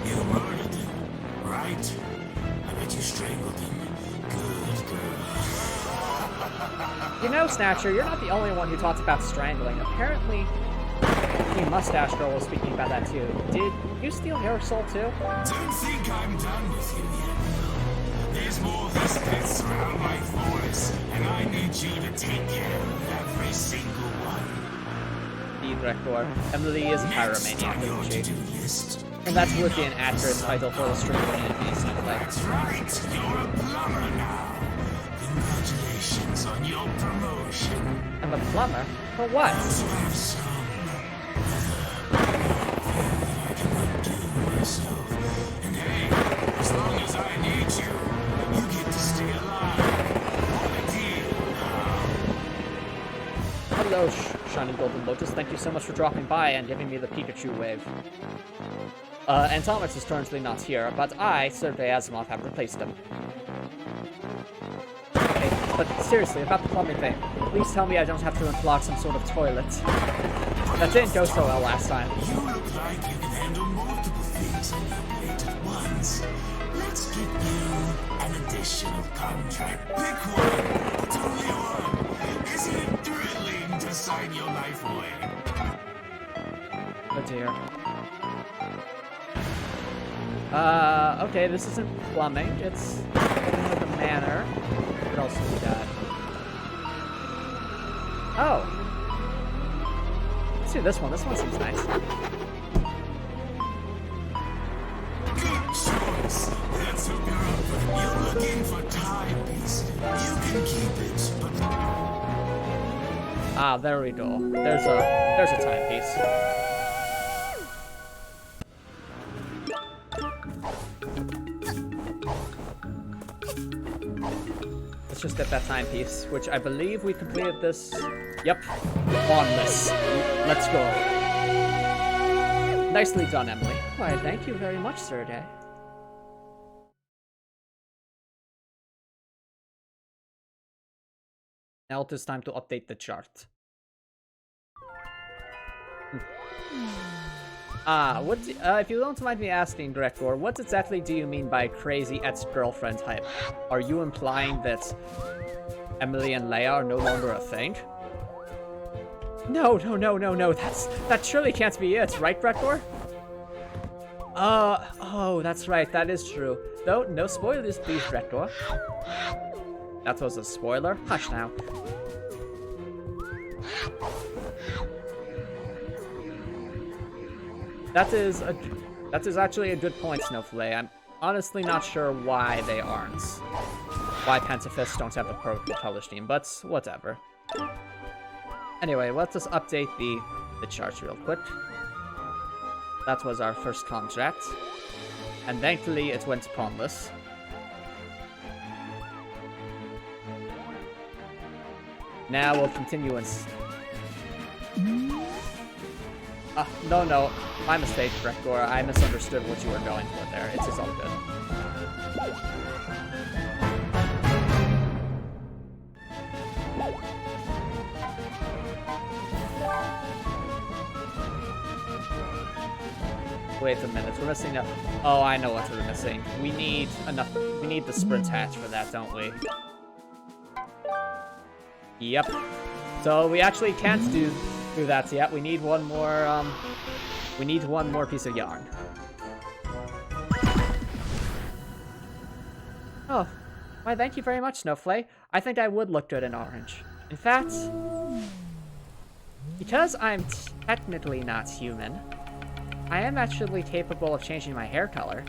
You murdered him, right? I bet you strangled him. Good girl. You know, Snatcher, you're not the only one who talks about strangling. Apparently, the mustache girl was speaking about that too. Did you steal her soul too? Don't think I'm done with you yet. There's more Vespests around my forest, and I need you to take care of every single one. The Rector. Emily is a pyromaniac, on your isn't she? to-do list. And that would be an accurate title for the strangling enemies, like. That's right. You're a plumber now. Congratulations on your promotion. I'm a plumber? For what? Also have some I cannot do myself. And hey, as long as I need you, you get to stay alive. What a deal now. Hello, Shiny Golden Lotus. Thank you so much for dropping by and giving me the Pikachu wave. Antomicx is currently not here, but I, Sergey Asimov, have replaced him. Okay, but seriously, about the plumbing thing, please tell me I don't have to unclog some sort of toilet. That didn't go so well last time. You look like you can handle multiple things on your plate at once. Let's give you an additional contract. Pick one. It's only one. Isn't it thrilling to sign your life away? Oh dear. Okay, this isn't plumbing, it's the Manor. What else have we got? Oh! Let's do this one seems nice. Good choice. Let's hook her up. You're looking for timepiece. You can keep it, but Ah, there we go. There's a timepiece. Let's just get that timepiece, which I believe we completed this. Yep. Ponless. Let's go. Nicely done, Emily. Why, thank you very much, Sergey. Now it is time to update the chart. If you don't mind me asking, Gregor, what exactly do you mean by crazy ex-girlfriend hype? Are you implying that Emily and Leia are no longer a thing? No, that surely can't be it, right, Gregor? Oh, that's right, that is true. Though, no spoilers, please, Gregor. That was a spoiler? Hush now. That is actually a good point, Snowflake. I'm honestly not sure why they aren't. Why Pentafists don't have a purple color scheme, but whatever. Anyway, let's just update the charts real quick. That was our first contract. And thankfully it went Ponless. Now we'll continue and... no. My mistake, Rekor. I misunderstood what you were going for there. It's just all good. Wait a minute, we're missing a... Oh, I know what we're missing. We need enough... We need the sprint hatch for that, don't we? Yep. So we actually can't do that yet. We need one more, we need one more piece of yarn. Oh. Why, thank you very much, Snowflake. I think I would look good in orange. In fact... Because I'm technically not human... I am actually capable of changing my hair color.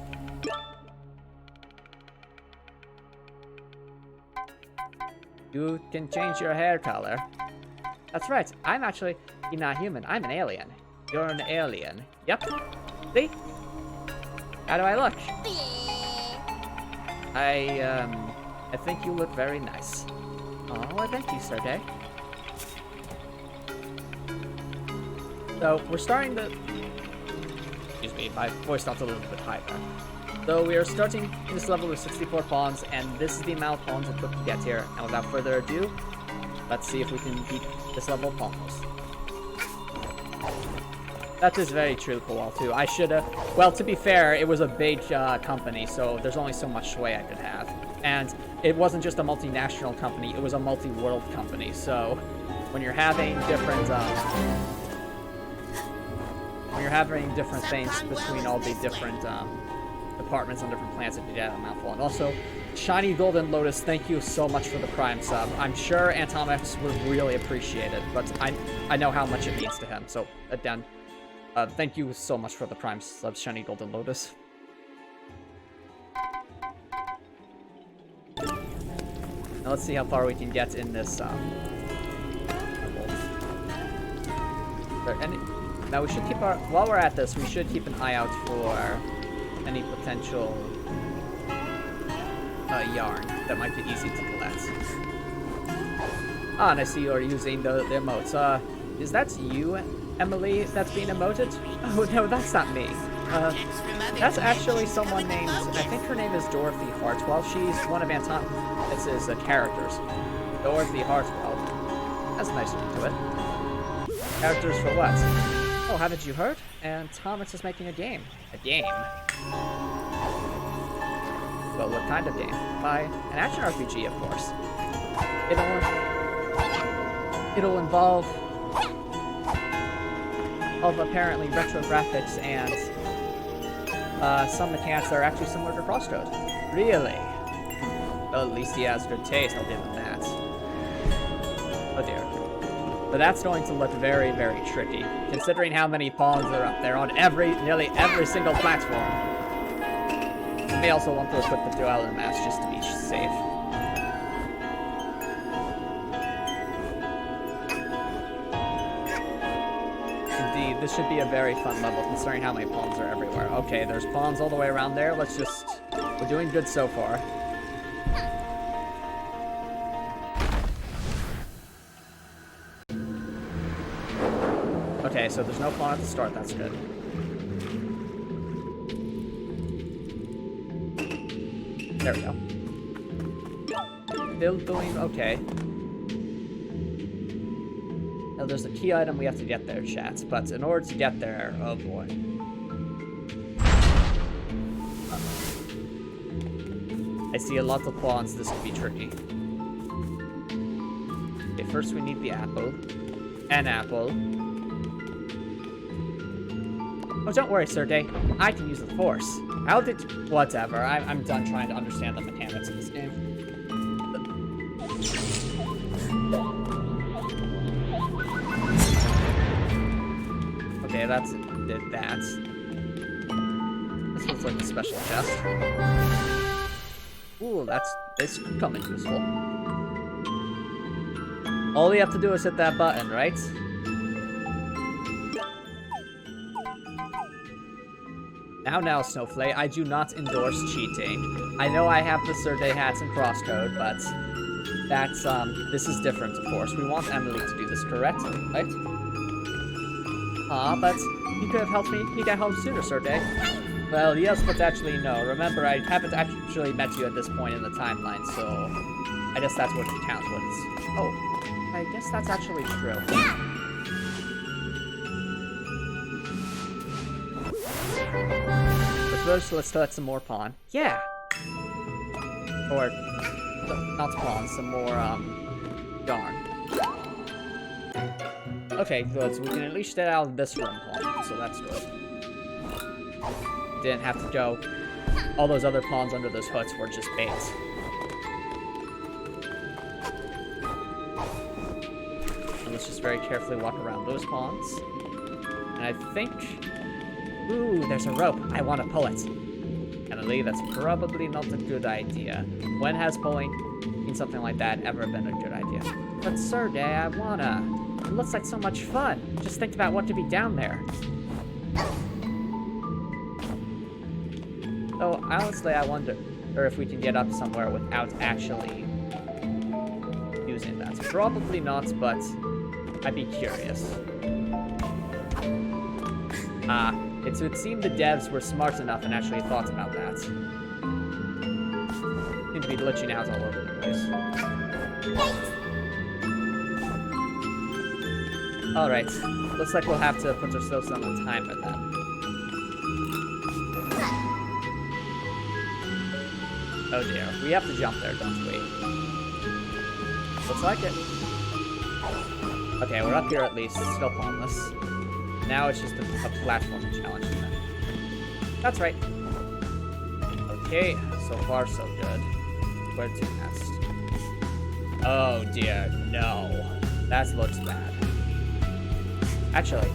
You can change your hair color. That's right, I'm actually not human. I'm an alien. You're an alien. Yep. See? How do I look? I think you look very nice. Oh, thank you, Sergey. So, we're starting to... Excuse me, my voice got a little bit high there. So we are starting this level with 64 pawns, and this is the amount of pawns it took to get here. And without further ado, let's see if we can beat this level of pawns. That is very true, Kowal, too. I should have... Well, to be fair, it was a big company, so there's only so much sway I could have. And it wasn't just a multinational company, it was a multi-world company. So when you're having different... when you're having different things between all the different departments on different planets, it could get a mouthful. And also, Shiny Golden Lotus, thank you so much for the Prime sub. I'm sure Antomicx would really appreciate it, but I know how much it means to him. So, again, thank you so much for the Prime sub, Shiny Golden Lotus. Now let's see how far we can get in this level. Now we should keep our... While we're at this, we should keep an eye out for any potential yarn that might be easy to collect. Ah, and I see you're using the emotes. Is that you, Emily, that's being emoted? Oh, no, that's not me. That's actually someone named... I think her name is Dorothy Hartwell. She's one of Antomix's characters. Dorothy Hartwell. That's a nice name to it. Characters for what? Oh, haven't you heard? Antomicx is making a game. A game? Well, what kind of game? By an action RPG, of course. It'll involve apparently retro graphics and some mechanics that are actually similar to Crossroad. Really? Well, at least he has good taste, I'll give him that. Oh dear. But that's going to look very, very tricky, considering how many pawns are up there on nearly every single platform. You may also want to equip the duality mask just to be safe. Indeed, this should be a very fun level, considering how many pawns are everywhere. Okay, there's pawns all the way around there. Let's just... We're doing good so far. Okay, so there's no pawn at the start, that's good. There we go. Still doing okay. Now there's a key item we have to get there, chat, but in order to get there, oh boy. I see a lot of pawns, this could be tricky. Okay, first we need the apple. An apple. Oh, don't worry, Sergey. I can use the Force. How did... Whatever. I'm done trying to understand the mechanics of this game. Okay, that's... did that. This looks like a special chest. Ooh, this could come in useful. All we have to do is hit that button, right? Now, Snowflake, I do not endorse cheating. I know I have the Surday hats and crosscode, but that's, this is different, of course. We want Emily to do this correctly, right? But you could have helped me get home sooner, Surday. Well, yes, but actually, no. Remember, I haven't actually met you at this point in the timeline, so I guess that's what it counts with. Oh, I guess that's actually true. But first, let's collect some more pawn. Yeah! Or, not pawn, some more, yarn. Okay, good. So we can at least get out of this room pawn, so that's good. Didn't have to go. All those other pawns under those huts were just bait. And let's just very carefully walk around those pawns. And I think... Ooh, there's a rope. I want to pull it. Emily, that's probably not a good idea. When has pulling in something like that ever been a good idea? But Surday, I wanna. It looks like so much fun. Just think about what could be down there. So, honestly, I wonder if we can get up somewhere without actually using that. Probably not, but I'd be curious. It would seem the devs were smart enough and actually thought about that. Seem to be glitching out all over the place. Alright, looks like we'll have to put ourselves on a timer then. Oh dear, we have to jump there, don't we? Looks like it. Okay, we're up here at least, it's still Ponless. Now it's just a platform challenge. That's right. Okay, so far so good. Where to next? Oh dear, no. That looks bad. Actually,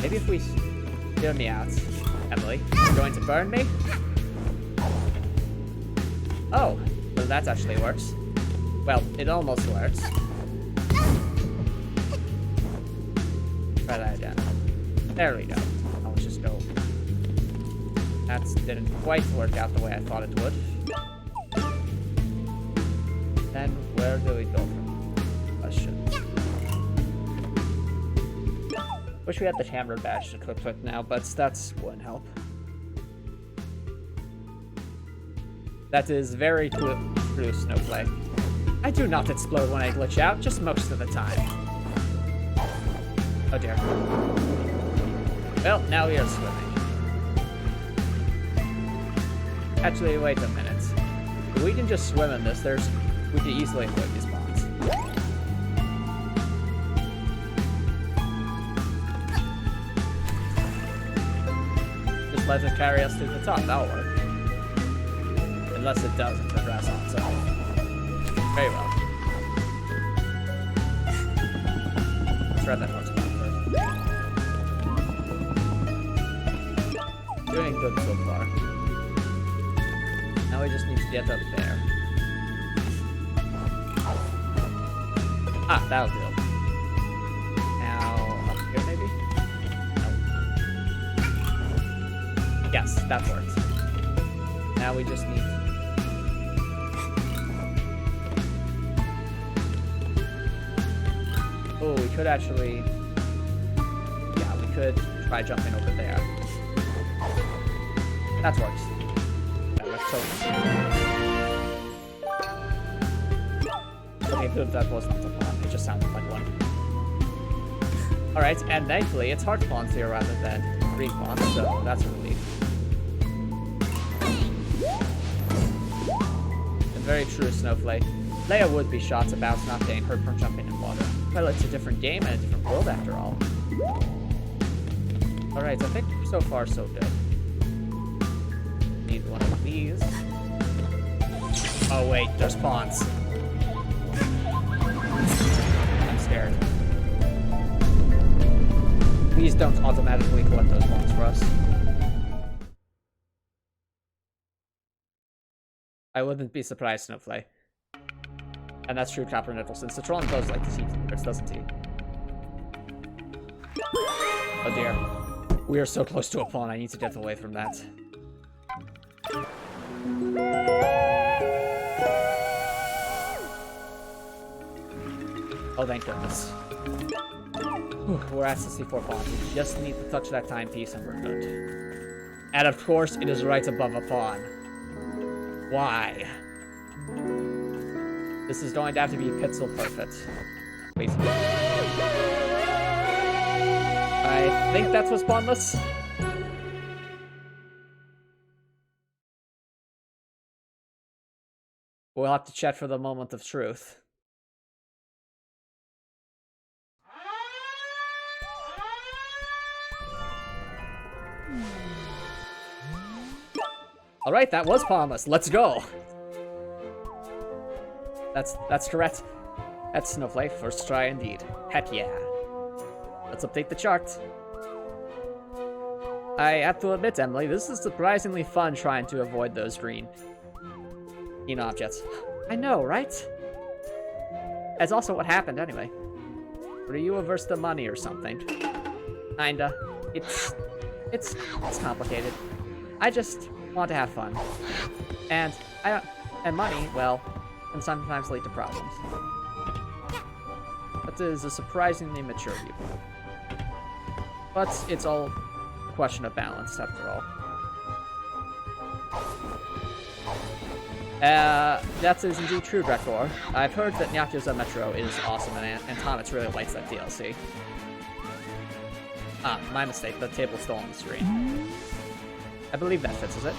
maybe if we... Hear me out. Emily, you're going to burn me? Oh, well that actually works. Well, it almost works. Try that again. There we go. Now let's just go. That didn't quite work out the way I thought it would. Then where do we go from? Question. Wish we had the camera badge to equip with now, but that wouldn't help. That is very true, Snowflake. I do not explode when I glitch out, just most of the time. Oh dear. Well, now we are swimming. Actually, wait a minute. If we can just swim in this, we can easily avoid these ponds. Just let it carry us to the top, that'll work. Unless it doesn't progress on its own. Very well. Let's try that one spot first. Doing good so far. Now we just need to get up there. Ah, that'll do. Now, up here maybe? No. Yes, that works. Now we just need... Oh, we could actually... Yeah, we could try jumping over there. That works. Yeah, let's hope. Okay, good, that was not a pawn. It just sounded like one. Alright, and thankfully it's hard pawns here rather than green pawns, so that's a relief. And very true, Snowflake. Leia would be shots about not getting hurt from jumping in water. Well, it's a different game and a different world after all. Alright, I think so far so good. Need one of these. Oh wait, there's pawns. I'm scared. Please don't automatically collect those pawns for us. I wouldn't be surprised, Snowflake. And that's true, Copper Nicholson. Citron does like to see secrets, doesn't he? Oh dear. We are so close to a pawn, I need to get away from that. Oh, thank goodness. Whew, we're at 64 pawns. We just need to touch that timepiece and we're good. And of course, it is right above a pawn. Why? This is going to have to be pixel perfect. Wait. I think that's what's Ponless. We'll have to check for the moment of truth. Alright, that was Ponless. Let's go! That's correct. That's Snowflake. First try indeed. Heck yeah. Let's update the chart. I have to admit, Emily, this is surprisingly fun trying to avoid those green objects. I know, right? That's also what happened anyway. Were you averse to money or something? Kinda. It's complicated. I just want to have fun. And money, well, can sometimes lead to problems. That is a surprisingly mature viewpoint. But it's all a question of balance, after all. That is indeed true, Drekor. I've heard that Yakuza Metro is awesome, and Antomicx really likes that DLC. Ah, my mistake. The table's still on the screen. I believe that fits, is it?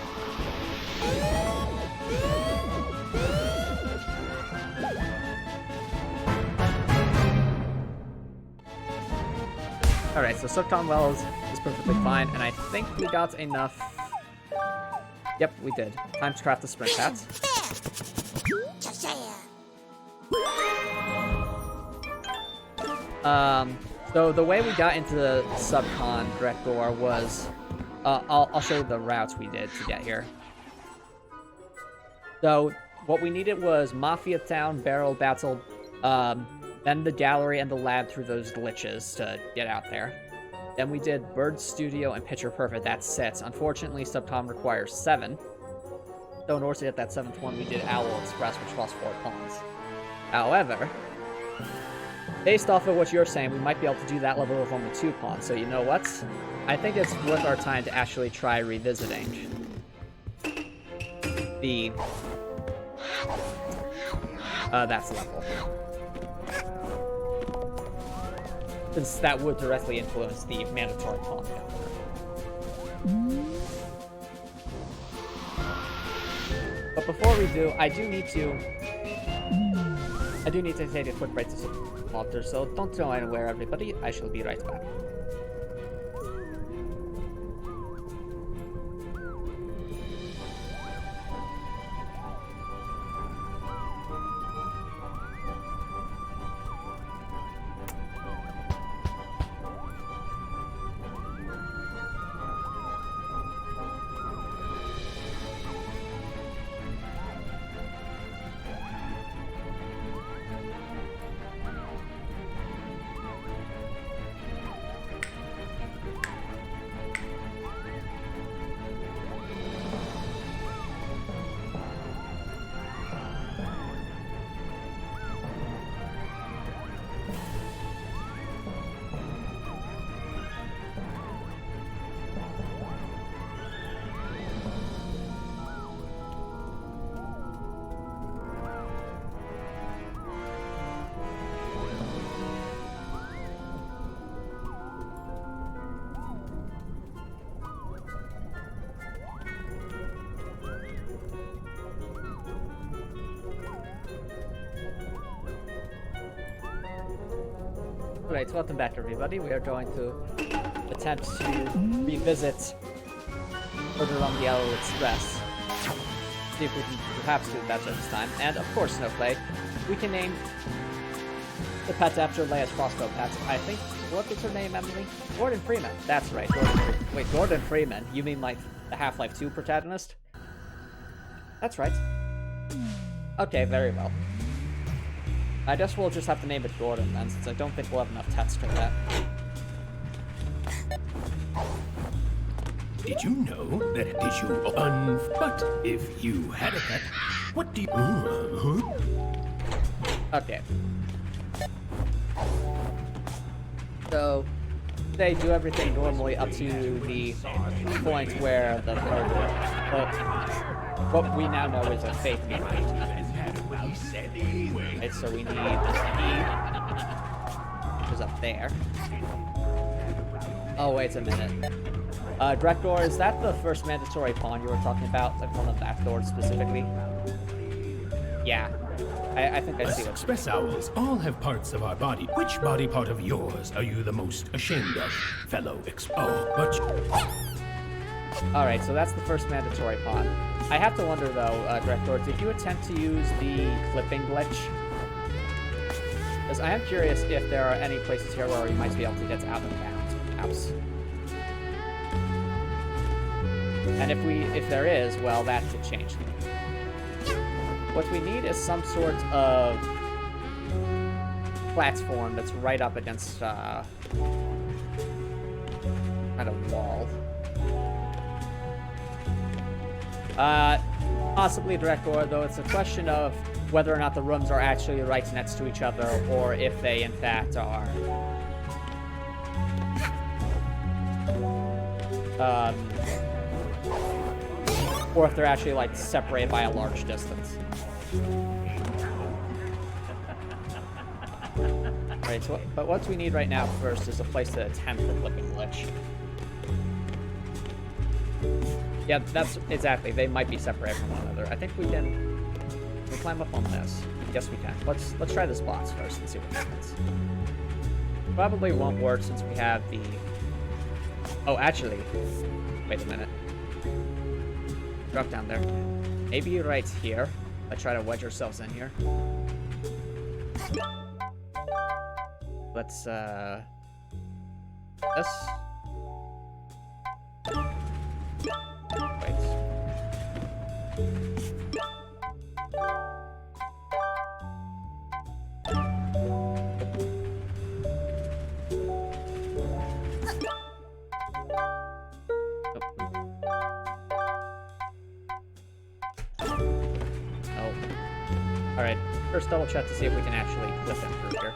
Alright, so Subcon Well is perfectly fine, and I think we got enough. Yep, we did. Time to craft the sprint hat. So the way we got into the Subcon Drekor was, I'll show you the routes we did to get here. So what we needed was Mafia Town, Barrel Battle, then the gallery and the lab through those glitches to get out there. Then we did Bird Studio and Picture Perfect. That's 6. Unfortunately, Subcon requires 7. So in order to get that 7th one, we did Owl Express, which cost 4 pawns. However, based off of what you're saying, we might be able to do that level with only 2 pawns. So you know what? I think it's worth our time to actually try revisiting the that's level. Since that would directly influence the mandatory pawn counter. But before we do, I do need to take a quick break to some water, so don't go anywhere, everybody. I shall be right back. Alright, welcome back everybody. We are going to attempt to revisit Murder on the Yellow Express. See if we can perhaps do it better this time. And of course, Snowflake, we can name the pet after Leia's crossbow pet. I think, what is her name, Emily? Gordon Freeman. That's right, Gordon Freeman. Wait, Gordon Freeman? You mean like the Half-Life 2 protagonist? That's right. Okay, very well. I guess we'll just have to name it Gordon then, since I don't think we'll have enough text for that. Did you know that did you but if you had a pet, what do you Okay. So they do everything normally up to the point where the what we now know is a fake meter. Right, so we need this key, which is up there. Oh, wait a minute. Director, is that the first mandatory pawn you were talking about? Like one of that doors specifically? Yeah. I think I see what Express owls all have parts of our body. Which body part of yours are you the most ashamed of, fellow Alright, so that's the first mandatory pawn. I have to wonder though, Director, did you attempt to use the clipping glitch? Because I am curious if there are any places here where we might be able to get out of the house. And if there is, well, that could change things. What we need is some sort of platform that's right up against kind of wall. Possibly Director, though it's a question of whether or not the rooms are actually right next to each other, or if they in fact are. Or if they're actually like separated by a large distance. Right, so, but what we need right now first is a place to attempt the flipping glitch. Yeah, that's exactly. They might be separated from one another. I think we can climb up on this. Yes, we can. Let's try this box first and see what happens. Probably won't work since we have the. Oh, actually, wait a minute. Drop down there. Maybe right here. Let's try to wedge ourselves in here. Let's this. Wait. Alright, first double check to see if we can actually clip him through here.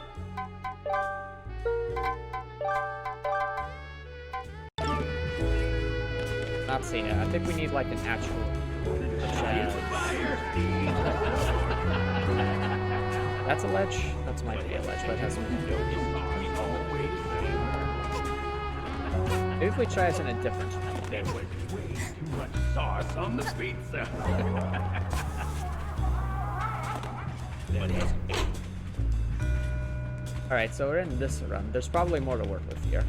Not seeing it. I think we need like an actual... That's a ledge? That might be a ledge, but it has maybe if we try this in a different... There was way too much sauce on the pizza. Alright, so we're in this run. There's probably more to work with here.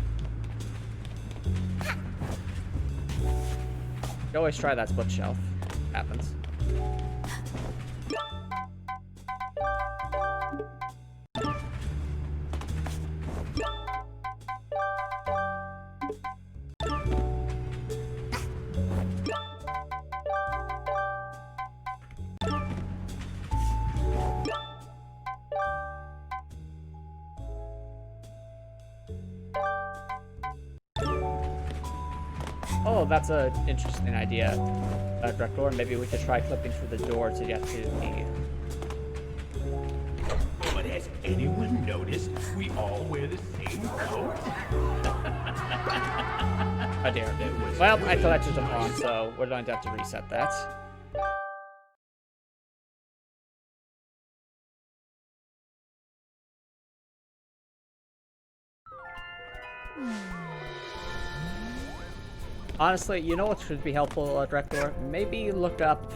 You always try that split shelf. Happens. Oh, that's an interesting idea, Director. Maybe we could try clipping through the door to get to the... But has anyone noticed we all wear the same coat? Oh dear. Well, I collected a pawn, so we're going to have to reset that. Honestly, you know what should be helpful, Director? Maybe look up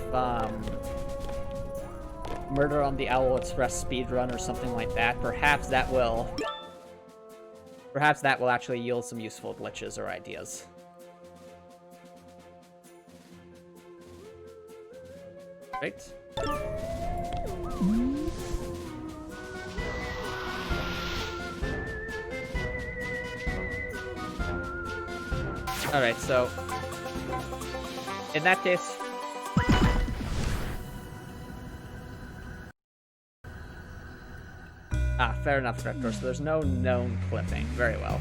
Murder on the Owl Express speedrun or something like that. Perhaps that will actually yield some useful glitches or ideas. Right? Alright, so in that case, fair enough, Director. So there's no known clipping. Very well.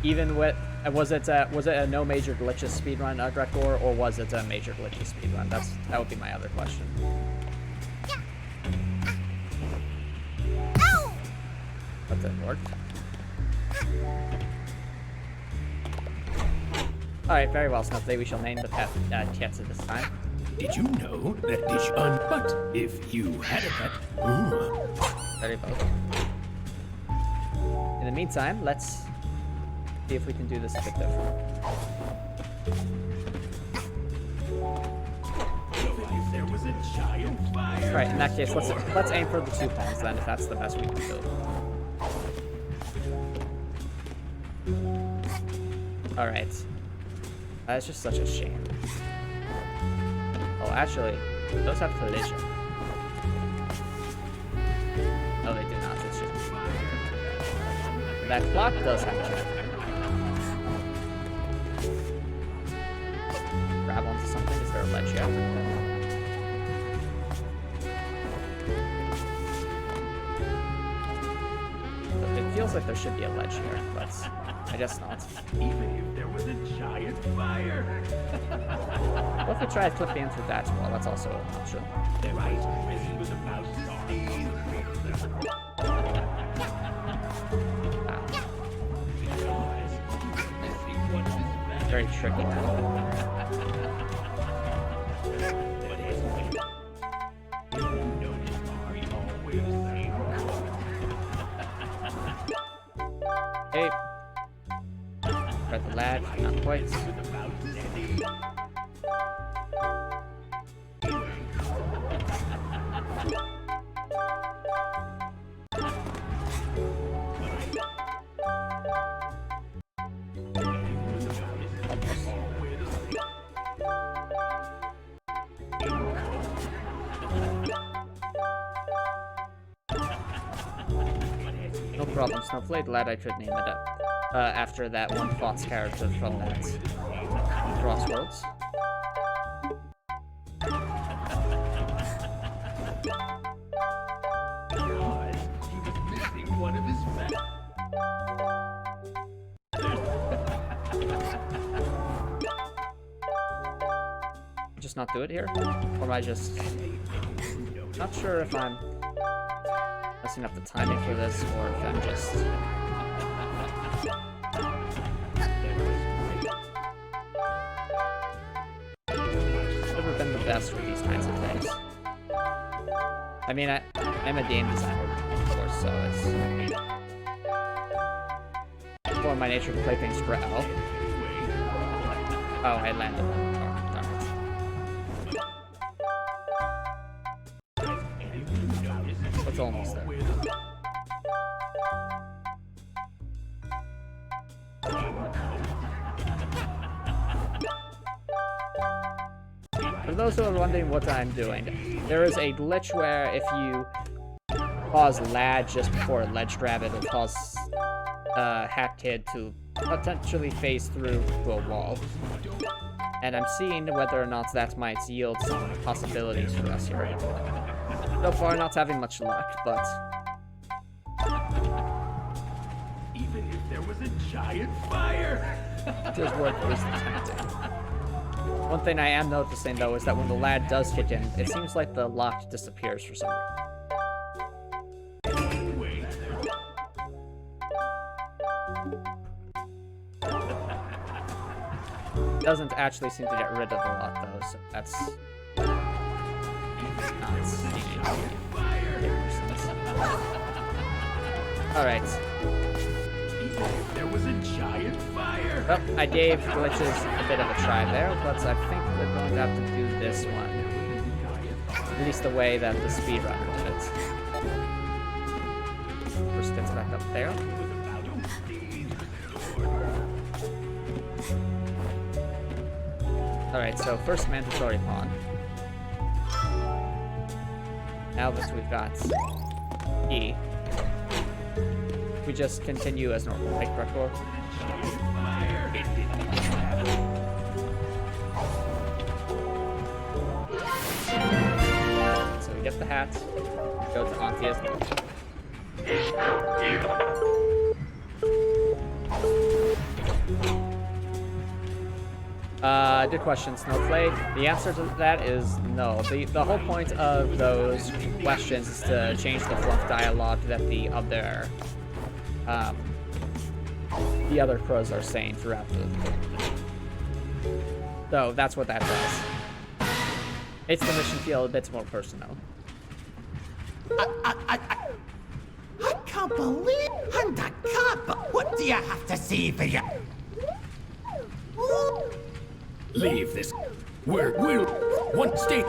Even with was it a no major glitches speedrun, Gregor, or was it a major glitches speedrun? That would be my other question. Ow! That didn't work. Alright, very well, Snuffly. We shall name the pet Tietza this time. Did you know that dish but if you had a pet, ooh. Very well. In the meantime, let's see if we can do this a bit different. There was a giant fire. Alright, in that case, let's aim for the 2 pawns then, if that's the best we can do. Alright. That's just such a shame. Oh, actually, those have collision. No, they do not. It's just... That clock does have check. Grab onto something. Is there a ledge yet? It feels like there should be a ledge here, but I guess not. Even if there was a giant fire. What if we try clipping through that wall? That's also an option. Very tricky now. Hey. Got the lag, not quite. No problem, Snowflake. Glad I could name it up. After that one Fox character from that Crossroads. Just not do it here? Or am I just... Not sure if I'm messing up the timing for this, or if I'm just... Never been the best with these kinds of things. I mean, I'm a game designer, of course, so it's more my nature to play things for L. Oh, I landed on it. It's almost there. For those who are wondering what I'm doing, there is a glitch where if you pause LAD just before a ledge grab, it'll cause Hat Kid to potentially phase through to a wall. And I'm seeing whether or not that might yield some possibilities for us here. So far, not having much luck, but... Even if there was a giant fire! It is worth attempting. One thing I am noticing, though, is that when the lad does kick in, it seems like the lock disappears for some reason. Doesn't actually seem to get rid of the lock, though, so that's... Alright. There was a giant fire. Well, I gave glitches a bit of a try there, but I think we're going to have to do this one. At least the way that the speedrunner did it. First gets back up there. Alright, so first mandatory pawn. Now that we've got E, we just continue as normal, like Record. So we get the hat, go to Auntie as normal. Good question, Snowflake. The answer to that is no. The whole point of those questions is to change the fluff dialogue that the other crows are saying throughout the... So that's what that does. Makes the mission feel a bit more personal. I can't believe I'm the cop, but what do you have to see for you? Leave this. We're one state.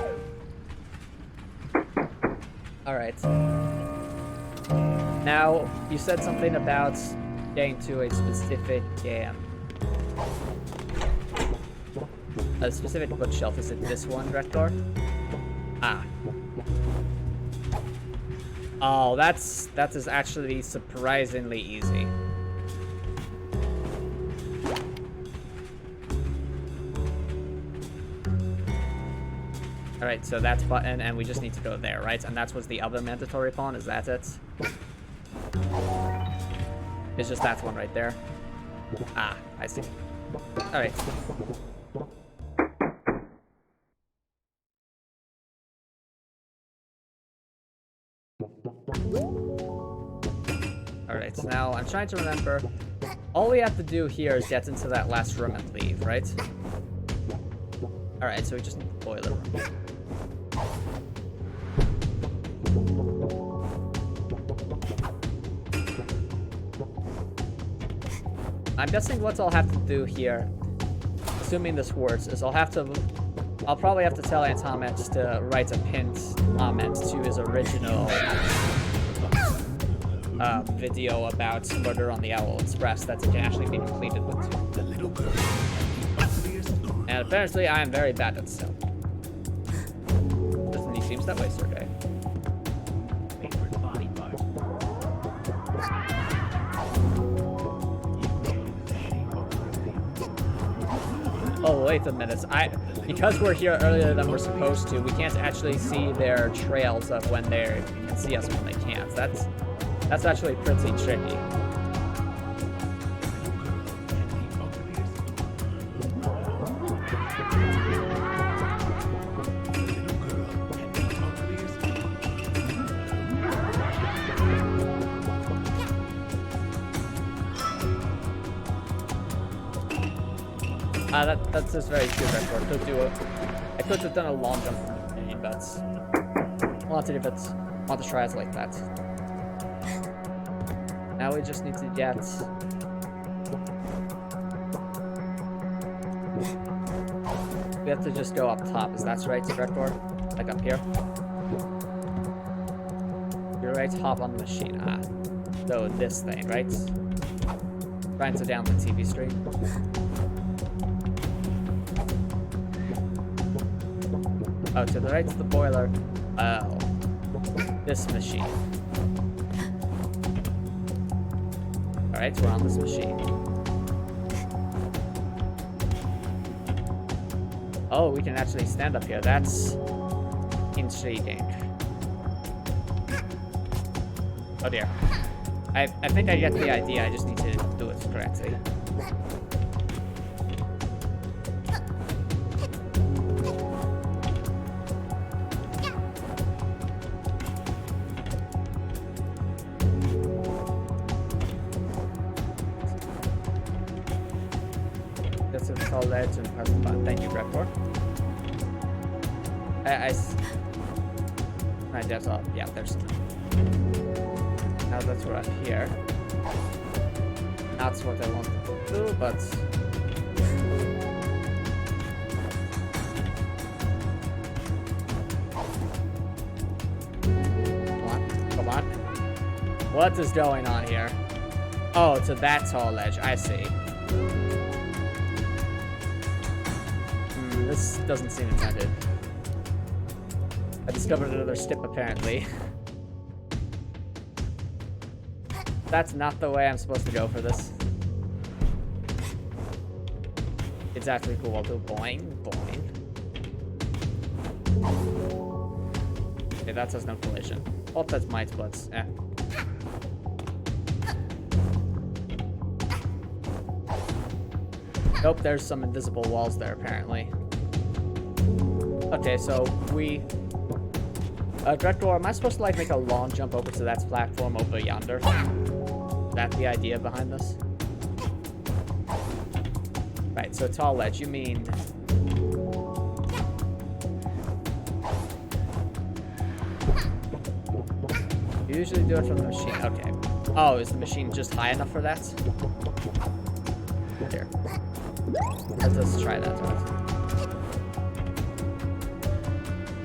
Alright. Now, you said something about getting to a specific bookshelf. Is it this one, Rector? Ah. Oh, that is actually surprisingly easy. Alright, so that's button, and we just need to go there, right? And that was the other mandatory pawn, is that it? It's just that one right there. Ah, I see. Alright. Alright, so now I'm trying to remember. All we have to do here is get into that last room and leave, right? Alright, so we just need the boiler room. I'm guessing what I'll have to do here, assuming this works, is I'll probably have to tell Antomicx to write a pinned comment to his original video about Murder on the Owl Express that can actually be completed with two. And apparently I am very bad at so. Doesn't he seems that way, Sergey? Oh, wait a minute. Because we're here earlier than we're supposed to, we can't actually see their trails of when they can see us when they can't. That's actually pretty tricky. That's just very true, Record. I could have done a long jump from the beginning, but I want to try it like that. Now we just need to get... We have to just go up top, is that right, Record? Like up here? You're right, hop on the machine. Ah. So this thing, right? Trying to down the TV stream. Oh, to the right's the boiler. Oh. This machine. Alright, we're on this machine. Oh, we can actually stand up here. That's intriguing. Oh dear. I think I get the idea. I just need to do it correctly. Legend has fun. Thank you, Gregor. Right, there's all. Yeah, there's. Now that we're up here. That's what I want to do, but. Come on. What is going on here? Oh, to that tall ledge. I see. This doesn't seem intended. I discovered another stip, apparently. That's not the way I'm supposed to go for this. It's actually cool. I'll do boing, boing. Okay, that says no collision. Oh, that's might, but eh. Nope, there's some invisible walls there, apparently. Okay, so we... Director, am I supposed to, like, make a long jump over to that platform over yonder? Is that the idea behind this? Right, so tall ledge, you mean... You usually do it from the machine, okay. Oh, is the machine just high enough for that? Here. Let's try that out.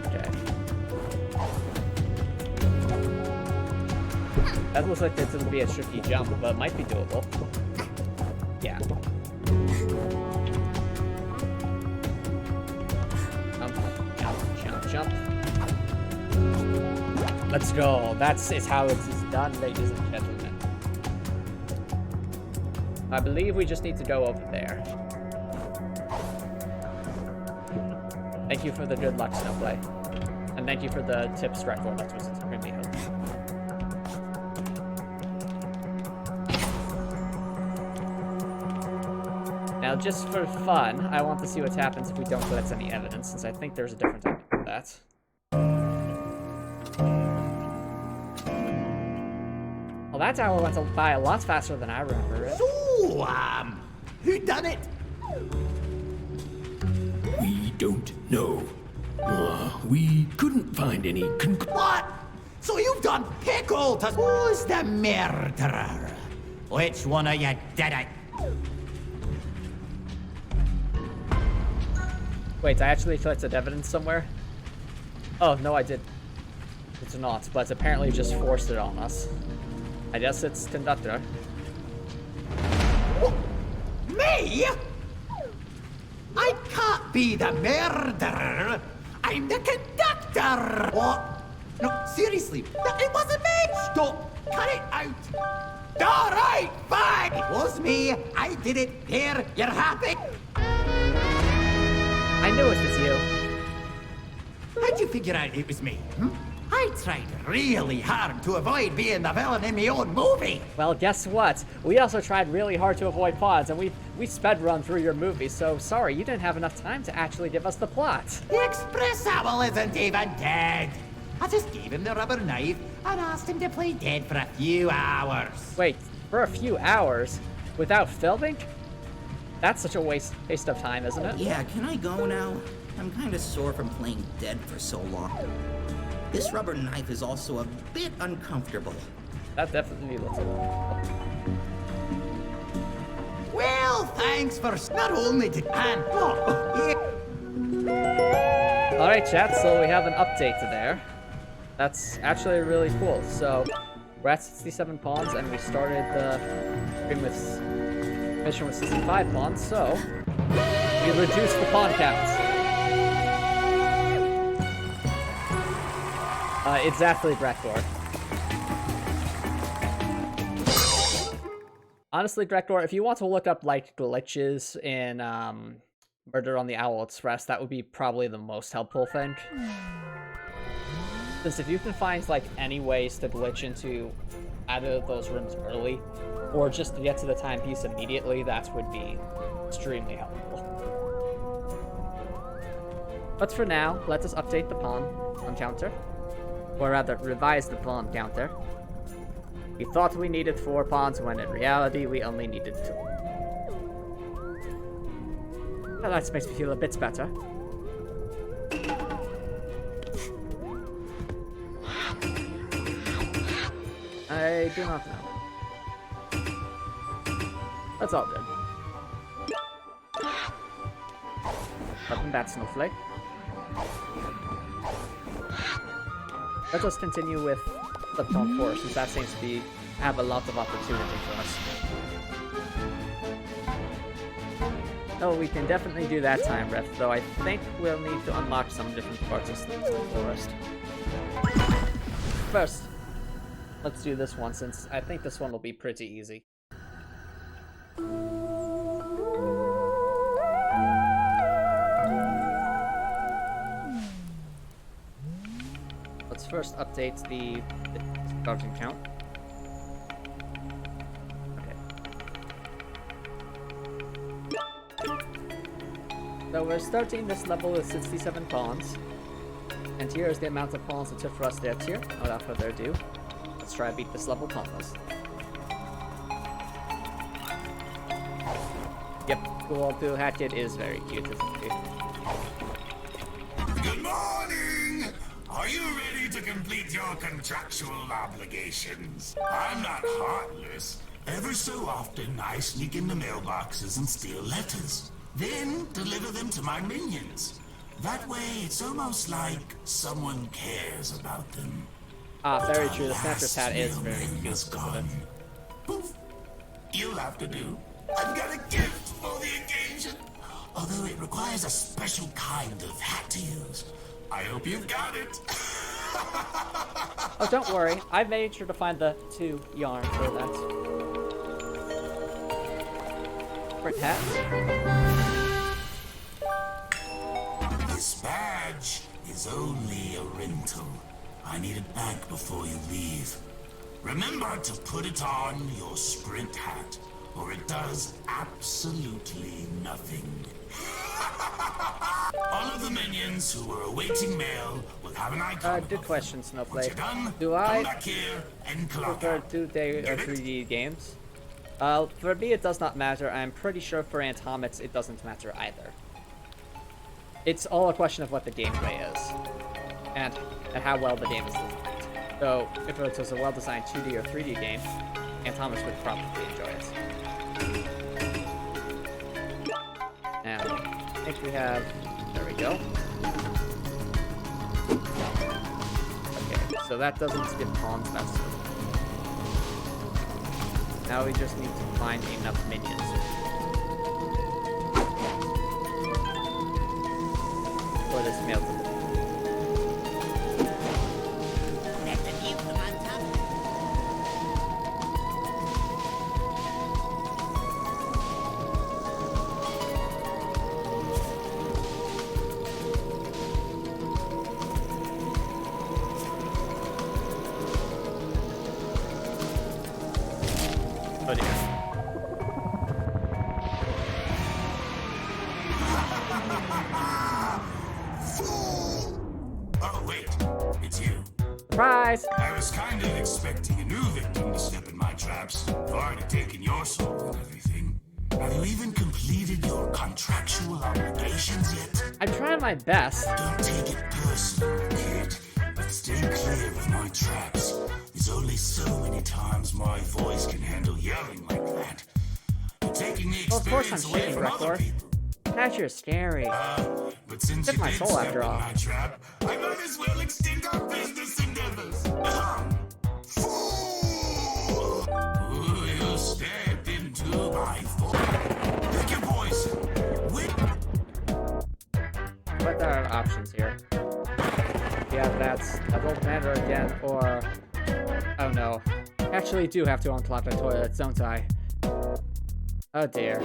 Okay. That looks like this would be a tricky jump, but it might be doable. Yeah. Jump. Let's go. Is how it's done, ladies and gentlemen. I believe we just need to go over there. Thank you for the good luck, Snowplay. And thank you for the tips, Record. That was extremely helpful. Now, just for fun, I want to see what happens if we don't collect any evidence, since I think there's a different type of that. Well, that tower went by a lot faster than I remember it. So, who done it? We don't know. We couldn't find any What? So you've done pickle to... Who's the murderer? Which one of you did it? Wait, I actually collected evidence somewhere? Oh, no, I did. It's not, but apparently just forced it on us. I guess it's conductor. Me? I can't be the murderer. I'm the conductor. What? No, seriously, it wasn't me. Stop. Cut it out. All right, fine. It was me. I did it. There, you're happy? I knew it was you. How'd you figure out it was me? I tried really hard to avoid being the villain in my own movie. Well, guess what? We also tried really hard to avoid pods, and we sped run through your movie, so sorry, you didn't have enough time to actually give us the plot. The Express Owl isn't even dead. I just gave him the rubber knife and asked him to play dead for a few hours. Wait, for a few hours? Without filming? That's such a waste of time, isn't it? Yeah, can I go now? I'm kinda sore from playing dead for so long. This rubber knife is also a bit uncomfortable. That definitely looks like Well, thanks for not only to Alright, chat, so we have an update there. That's actually really cool. So, we're at 67 pawns, and we started the mission with 65 pawns, so we reduced the pawn count. Exactly, Drektor. Honestly, Drektor, if you want to look up, like, glitches in, Murder on the Owl Express, that would be probably the most helpful thing. Since if you can find, like, any ways to glitch into either of those rooms early, or just to get to the timepiece immediately, that would be extremely helpful. But for now, let us update the pawn counter. Or rather, revise the pawn counter. We thought we needed 4 pawns, when in reality, we only needed 2. Well, that makes me feel a bit better. I do not know. That's all good. Welcome back, Snowflake. Let us continue with Subcon Forest, since that seems to have a lot of opportunity for us. Oh, we can definitely do that time, Ref, though I think we'll need to unlock some different parts of the forest. First, let's do this one, since I think this one will be pretty easy. Let's first update the charging count. Okay. So we're starting this level with 67 pawns. And here is the amount of pawns it took for us to get here. Without further ado, let's try and beat this level Ponless. Yep, cool blue hatchet is very cute, isn't it? Good morning! Are you ready to complete your contractual obligations? I'm not heartless. Ever so often, I sneak into mailboxes and steal letters. Then deliver them to my minions. That way, it's almost like someone cares about them. Ah, very true. The Snatcher's hat is very Mailman cute, is isn't gone. it? Poof! You'll have to do. I've got a gift for the occasion. Although it requires a special kind of hat to use. I hope you've got it. Oh, don't worry. I made sure to find the 2 yarn for that. Print hat. This badge is only a rental. I need it back before you leave. Remember to put it on your sprint hat, or it does absolutely nothing. All of the minions who are awaiting mail will have an icon. Good question, Once Snowflake. you're done, Do come I back here and clock prefer out. 2D or Get it? 3D games? For me, it does not matter. I'm pretty sure for Antomicx, it doesn't matter either. It's all a question of what the gameplay is, and how well the game is designed. So, if it was a well-designed 2D or 3D game, Antomicx would probably enjoy it. Now, I think we have... There we go. Okay, so that doesn't skip pawns, that's good. Now we just need to find enough minions. For this mail to Let the view from on top. Oh dear. Oh, wait. It's you. Surprise! I was kind of expecting a new victim to step in my traps. I've already taken your soul and everything. Have you even completed your contractual obligations yet? I'm trying my best. Don't take it personal, kid. But stay clear of my traps. There's only so many times my voice can handle yelling like that. You're taking the Well, of course I'm experience away shaking, from other Rektor. people. Thatcher's scary. But since Took you my did soul step after in all. my trap, I might as well extend our business endeavors. Fool! Ooh, you stepped into my form. Pick your poison. What are our options here? Yeah, that's Adult Manor again, or... Oh no. Actually do have to unclog the toilets, don't I? Oh dear.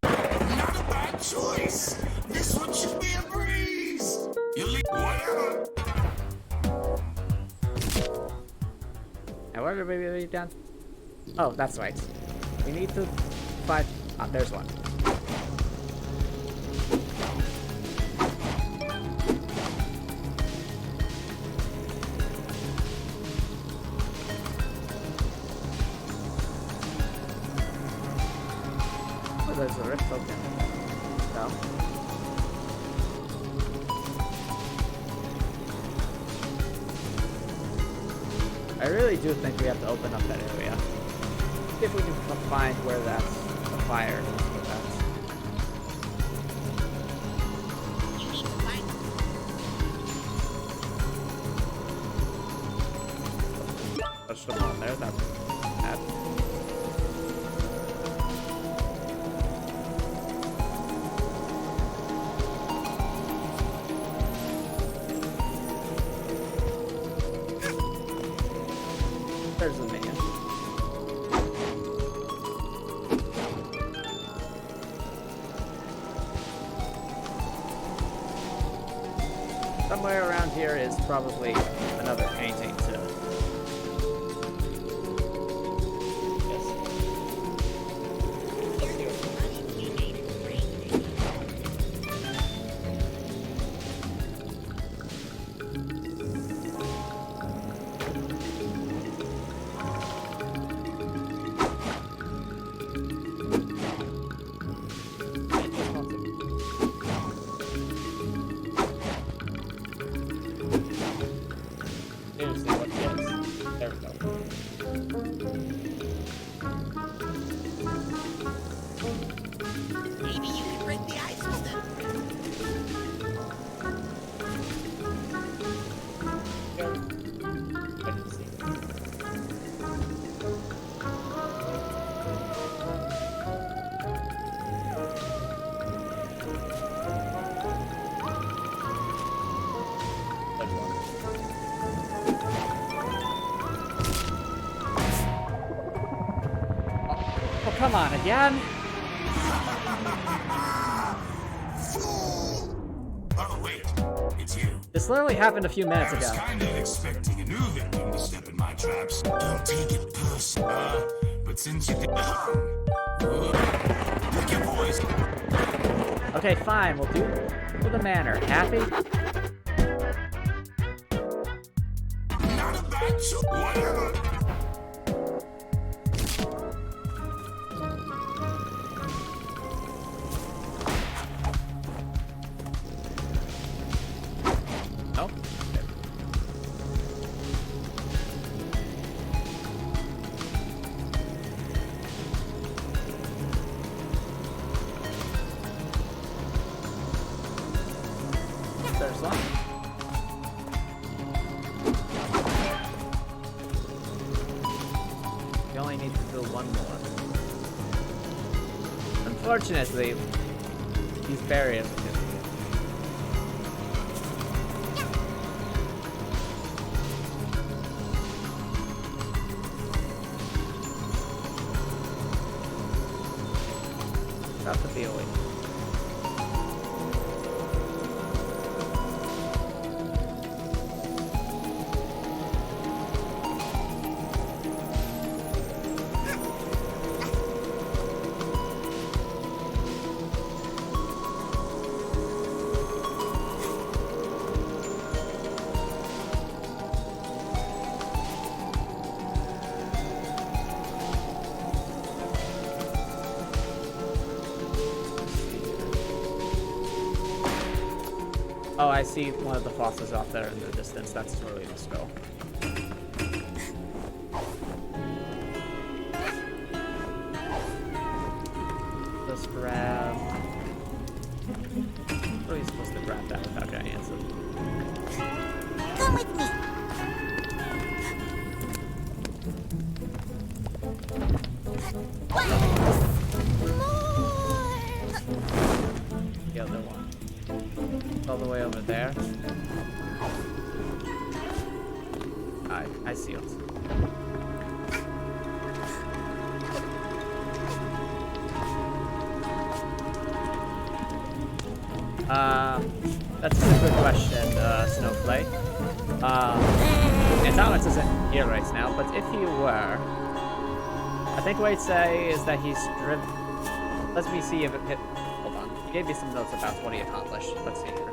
Not a bad choice. This one should be a breeze. You leave whatever. Now where did we leave down? Oh, that's right. We need to find... Ah, there's one. Oh, there's a rift open. No. I really do think we have to open up that area. See if we can find where that's a fire. You need to find There's someone on there. That's bad. There's the minion. Somewhere around here is probably another painting to... Yes. Come on, again? Oh, wait. It's you. This literally happened a few minutes I was ago. kind of expecting a new victim to step in my traps. Don't take it personal. But since you did pick your poison. Okay, fine, we'll do the manor. Happy? Not a bad choice. Whatever. No? Okay. There's one. You only need to do one more. Unfortunately, these barriers are difficult. Not the feeling. Oh, I see one of the fossils off there in the distance. That's where we must go. Let's grab... How are you supposed to grab that without getting answered? Come with me. The other one. All the way over there. I see it. That's a good question, Snowflake. Antomicx isn't here right now, but if he were, I think what he'd say is that he's driven. Let me see if it hit. Hold on. He gave me some notes about what he accomplished. Let's see here.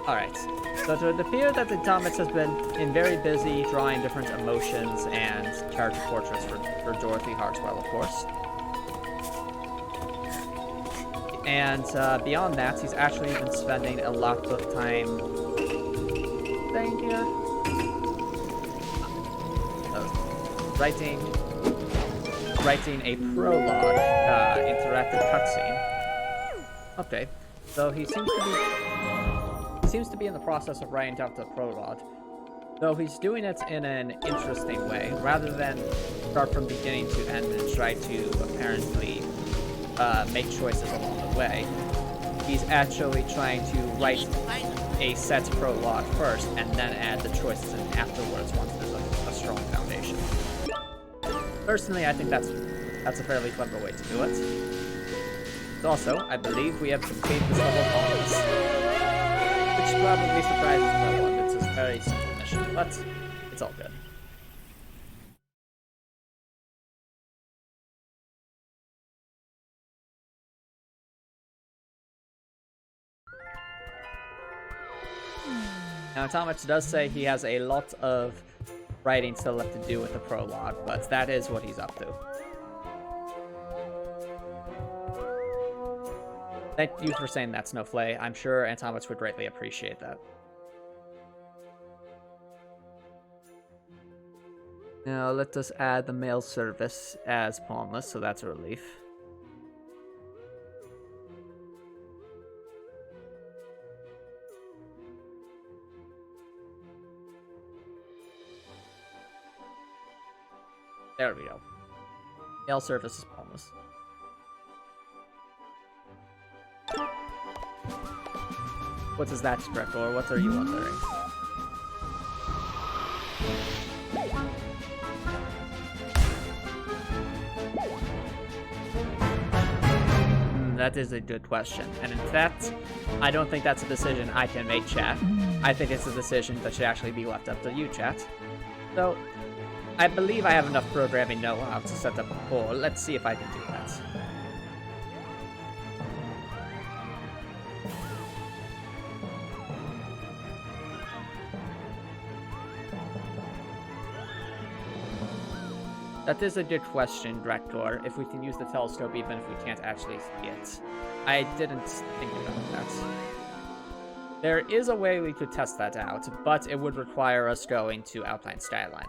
Alright. So it would appear that Antomicx has been very busy drawing different emotions and character portraits for Dorothy Hartwell, of course. And beyond that, he's actually been spending a lot of time staying here. Writing a prologue, interactive cutscene. Okay, so he seems to be in the process of writing out the prologue, though he's doing it in an interesting way, rather than start from beginning to end and try to apparently make choices along the way. He's actually trying to write a set prologue first, and then add the choices in afterwards once there's a strong foundation. Personally, I think that's a fairly clever way to do it. Also, I believe we have completed this level of Ponless, which probably surprises no one. It's a very simple mission, but it's all good. Now, Antomicx does say he has a lot of writing still left to do with the prologue, but that is what he's up to. Thank you for saying that, Snowflake. I'm sure Antomicx would greatly appreciate that. Now, let us add the mail service as Ponless, so that's a relief. There we go. Mail service is Ponless. What does that script, or what are you wondering? That is a good question. And in fact, I don't think that's a decision I can make, chat. I think it's a decision that should actually be left up to you, chat. So, I believe I have enough programming know-how to set up a poll. Let's see if I can do that. That is a good question, Drektor, if we can use the telescope even if we can't actually see it. I didn't think about that. There is a way we could test that out, but it would require us going to Outline Skyline.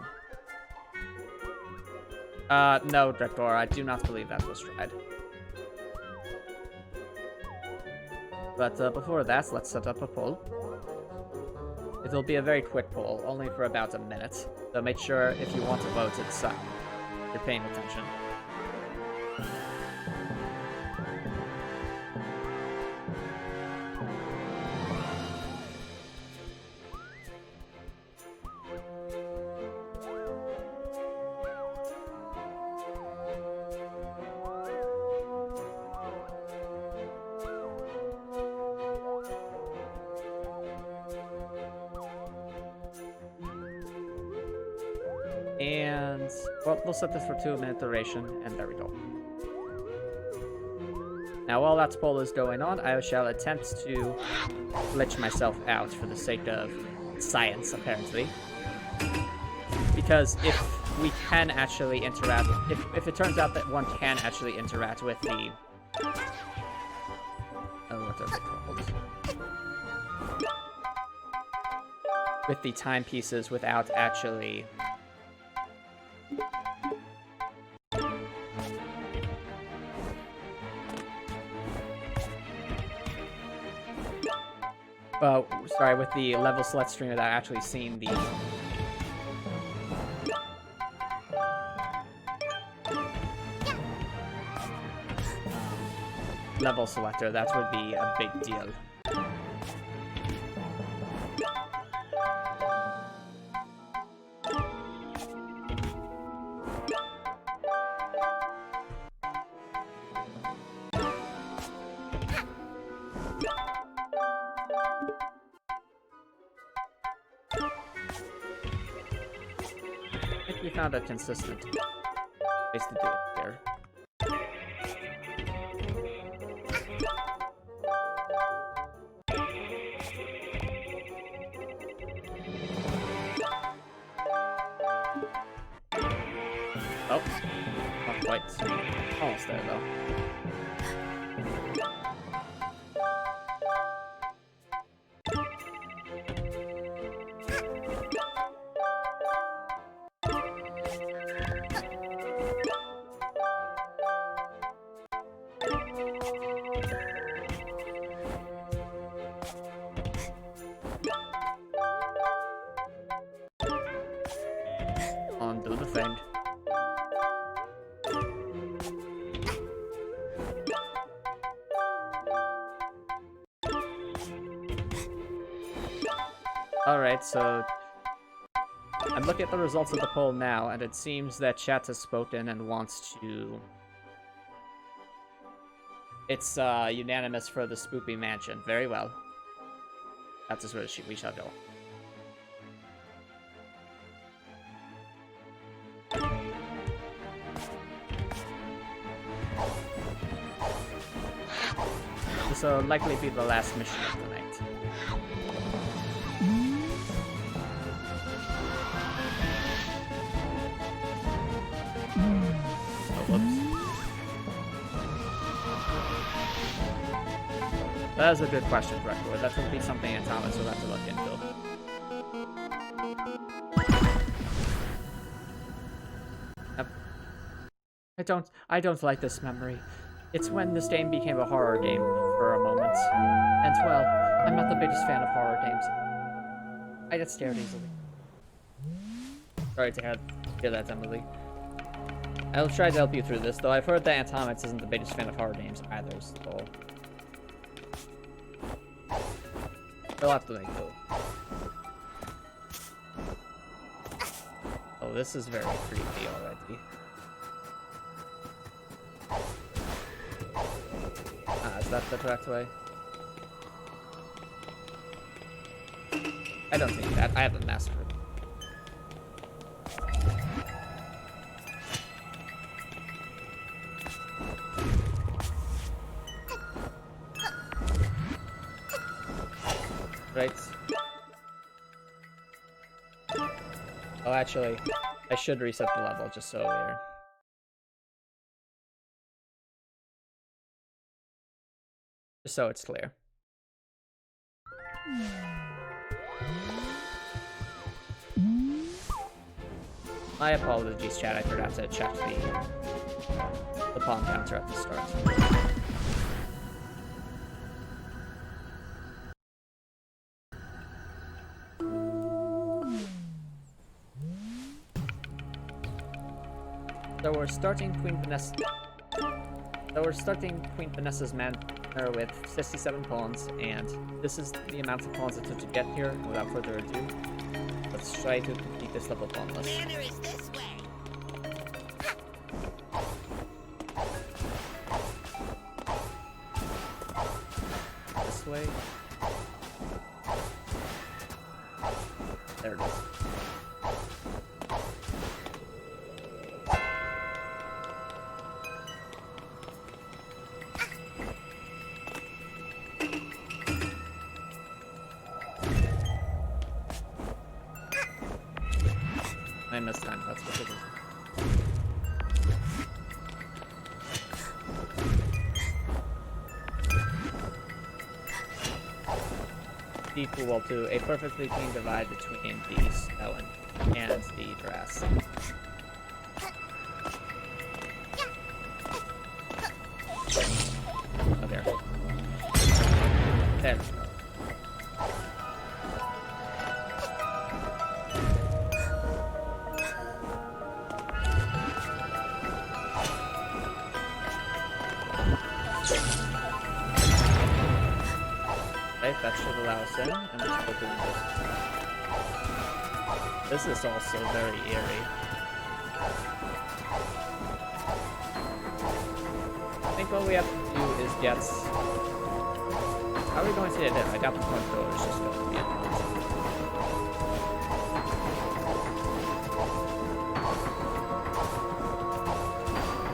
No, Drektor, I do not believe that was tried. But before that, let's set up a poll. It'll be a very quick poll, only for about a minute. So make sure if you want to vote, you're paying attention. And, well, we'll set this for 2-minute duration, and there we go. Now, while that poll is going on, I shall attempt to glitch myself out for the sake of science, apparently. Because if we can actually interact, if it turns out that one can actually interact with the... Oh, what are they called? With the timepieces without actually... sorry, with the level select stream without actually seeing the... level selector, that would be a big deal. We found a consistent place to do it here. Oh, not quite. Almost there though. Do the thing. Alright, so I'm looking at the results of the poll now, and it seems that chat has spoken and wants to... It's unanimous for the Spoopy Mansion. Very well. That is where we shall go. This will likely be the last mission of the night. Oh, whoops. That is a good question, Record. That will be something Antomicx will have to look into. I don't like this memory. It's when this game became a horror game for a moment. And, well, I'm not the biggest fan of horror games. I get scared easily. Sorry to hear that, Emily. I'll try to help you through this, though I've heard that Antomicx isn't the biggest fan of horror games either, so... We'll have to make do. Oh, this is very creepy already. Is that the correct way? I don't think that. I haven't mastered it. Right. Oh, actually, I should reset the level just so we're... Just so it's clear. My apologies, chat. I forgot to check the pawn counter at the start. So we're starting Queen Vanessa's Manor with 67 pawns, and this is the amount of pawns it took to get here. Without further ado, let's try to complete this level Ponless. Manor is this way. This way. There it is. I missed time, that's what it is. Equal well to a perfectly clean divide between the snow and the grass. Oh, there. There we go. That should allow us in, and we're still doing this. This is also very eerie. I think what we have to do is get... How are we going to get it? I doubt the front door is just going to be it.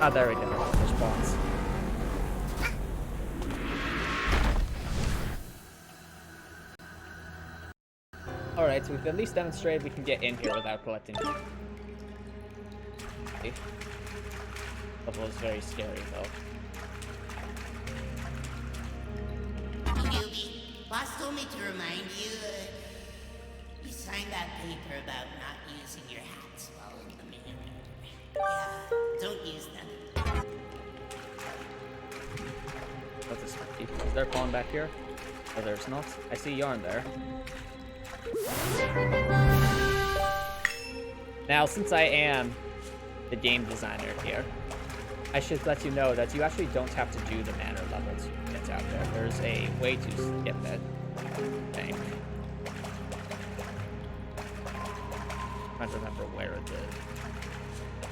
Ah, there we go. There's spawns. Alright, so we've at least demonstrated we can get in here without collecting. Okay. Level is very scary, though. Newbie, boss told me to remind you, you signed that paper about not using your hats while in the manor. Yeah, don't use them. What's this? Is there a pawn back here? Oh, there's not. I see yarn there. Now, since I am the game designer here, I should let you know that you actually don't have to do the manor level to get out there. There's a way to skip it, I think. I'm trying to remember where it is.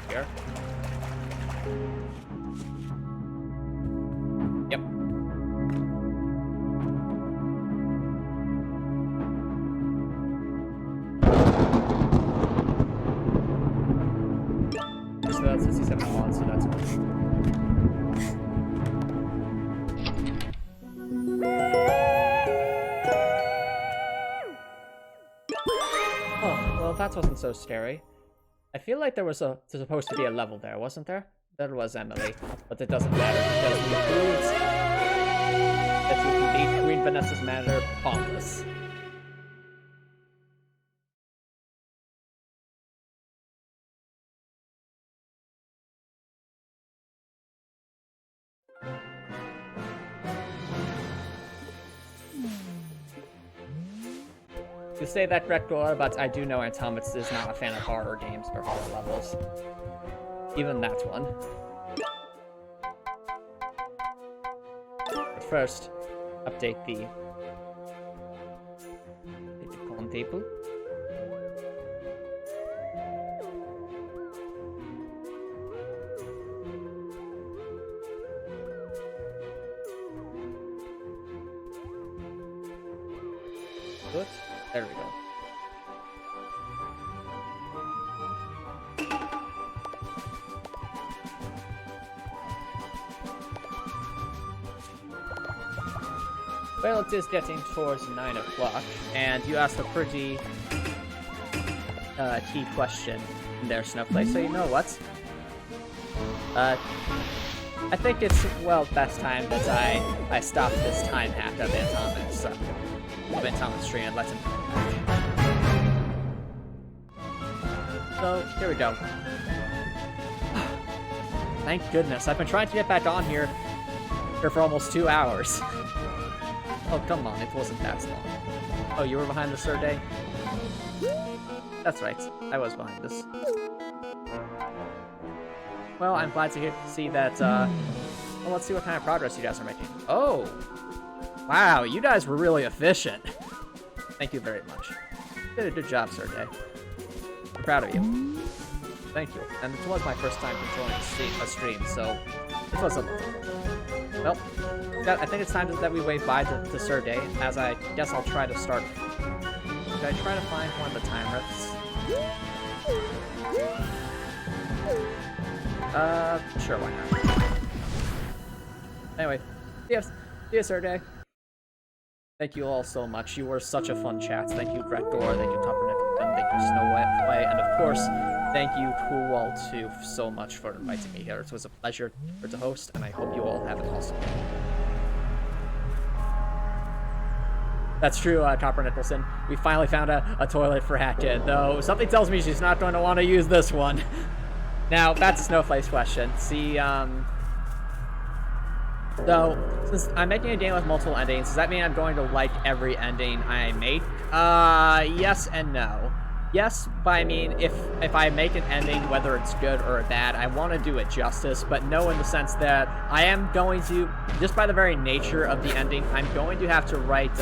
Here? Yep. So that's 67 pawns, so that's good. Oh, well, that wasn't so scary. I feel like there was supposed to be a level there, wasn't there? There was, Emily, but it doesn't matter because we proved that you can beat Queen Vanessa's Manor Ponless. To say that correct, but I do know Antomicx is not a fan of horror games or horror levels. Even that one. But first, update the pawn table. Oops. There we go. Well, it is getting towards 9 o'clock, and you asked a pretty key question in there, Snowflake, so you know what? I think it's, well, best time that I stop this time hack of Antomicx stream and let him come back. So, here we go. Thank goodness, I've been trying to get back on here for almost 2 hours. Oh, come on, it wasn't that long. Oh, you were behind this, Sir Day? That's right, I was behind this. Well, I'm glad to see that, well, let's see what kind of progress you guys are making. Oh! Wow, you guys were really efficient. Thank you very much. You did a good job, Sir Day. I'm proud of you. Thank you. And it was my first time controlling a stream, so it was a lot. Well, I think it's time that we wave bye to Sir Day, as I guess I'll try to start. Should I try to find one of the time riffs? Sure, why not? Anyway, see you, Sir Day. Thank you all so much. You were such a fun chat. Thank you, Gregor. Thank you, Topper Nicholson. Thank you, Snow White. And of course, thank you, Cool too, so much for inviting me here. It was a pleasure to host, and I hope you all have an awesome day. That's true, Topper Nicholson. We finally found a toilet for Hackett, though something tells me she's not going to want to use this one. Now, that's a Snowflake's question. See, so, since I'm making a game with multiple endings, does that mean I'm going to like every ending I make? Yes and no. Yes, but I mean, if I make an ending, whether it's good or bad, I want to do it justice, but no in the sense that I am going to, just by the very nature of the ending, I'm going to have to write,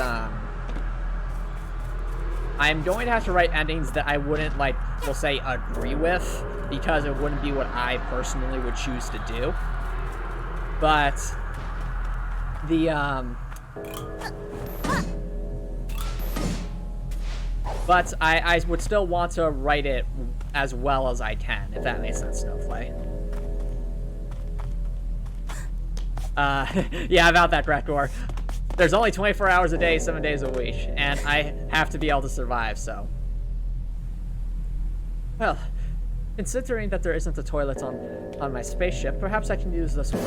endings that I wouldn't, like, we'll say, agree with, because it wouldn't be what I personally would choose to do. But but I would still want to write it as well as I can, if that makes sense, Snowflake. Yeah, about that, Gregor. There's only 24 hours a day, 7 days a week, and I have to be able to survive, so. Well, considering that there isn't a toilet on my spaceship, perhaps I can use this one.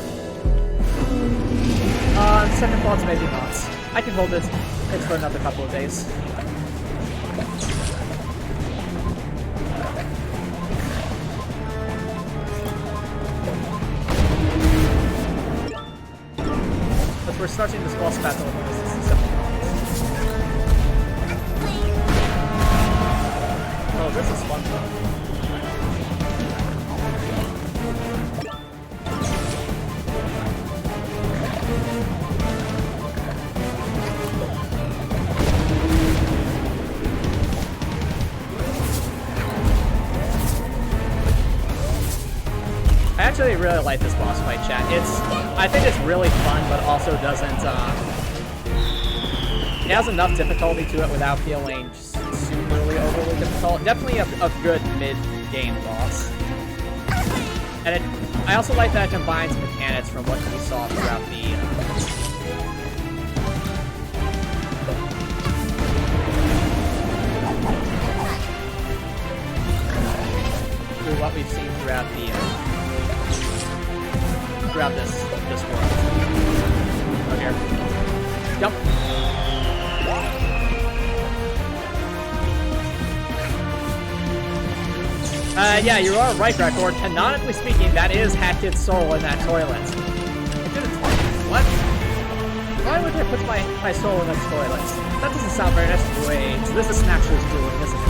Second thoughts, maybe not. I can hold it. It's for another couple of days. But we're starting this boss battle in 67 minutes. Oh, this is fun though. I actually really like this boss fight, chat. I think it's really fun, but also doesn't, it has enough difficulty to it without feeling superly overly difficult. Definitely a good mid-game boss. And I also like that it combines mechanics from what we saw throughout through what we've seen throughout this world. Oh, here. Jump. Yeah, you are right, Gregor. Canonically speaking, that is Hackett's soul in that toilet. What? Why would they put my soul in that toilet? That doesn't sound very nice. Wait, this is Snatcher's doing, isn't it?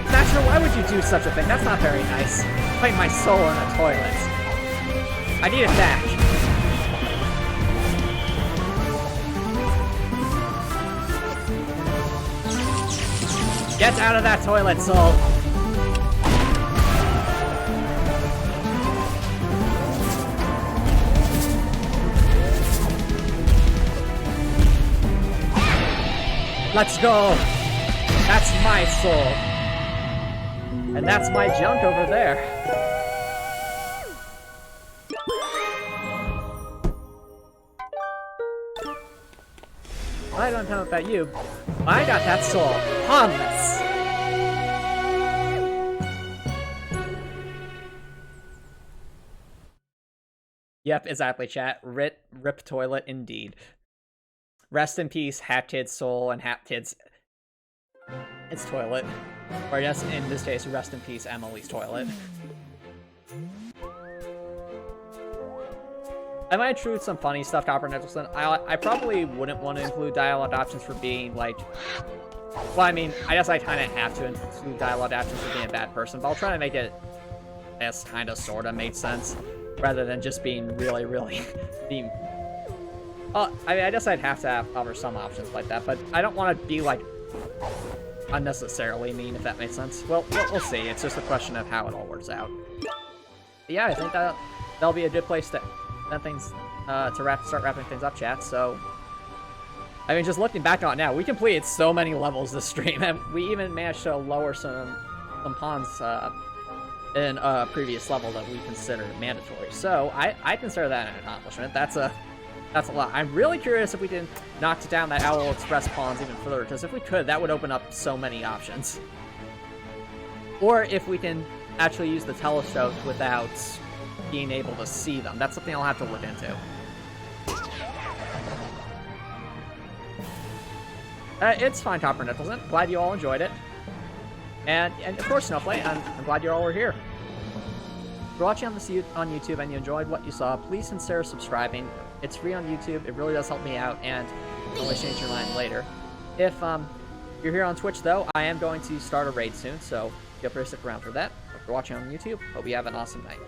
Snatcher, why would you do such a thing? That's not very nice. Putting my soul in a toilet. I need it back. Get out of that toilet, soul. Let's go! That's my soul. And that's my junk over there. I don't know about you. I got that soul. Ponless. Yep, exactly, chat. Rip toilet indeed. Rest in peace, Haptid's soul and Haptid's its toilet. Or I guess in this case, rest in peace, Emily's toilet. I might include some funny stuff, Copper Nicholson. I probably wouldn't want to include dialogue options for being like... Well, I mean, I guess I kind of have to include dialogue options for being a bad person, but I'll try to make it as kind of sort of made sense, rather than just being really, really being... I mean, I guess I'd have to cover some options like that, but I don't want to be like unnecessarily mean, if that makes sense. Well, we'll see. It's just a question of how it all works out. But yeah, I think that'll be a good place to start wrapping things up, chat. So, I mean, just looking back on it now, we completed so many levels this stream, and we even managed to lower some pawns in a previous level that we consider mandatory. So, I consider that an accomplishment. That's a lot. I'm really curious if we can knock down that Owl Express pawns even further, because if we could, that would open up so many options. Or if we can actually use the telescope without being able to see them. That's something I'll have to look into. It's fine, Copper Nicholson. Glad you all enjoyed it. And of course, Snowflake, I'm glad you all were here. If you're watching on YouTube and you enjoyed what you saw, please consider subscribing. It's free on YouTube. It really does help me out, and you always change your mind later. If you're here on Twitch, though, I am going to start a raid soon, so feel free to stick around for that. If you're watching on YouTube, hope you have an awesome night.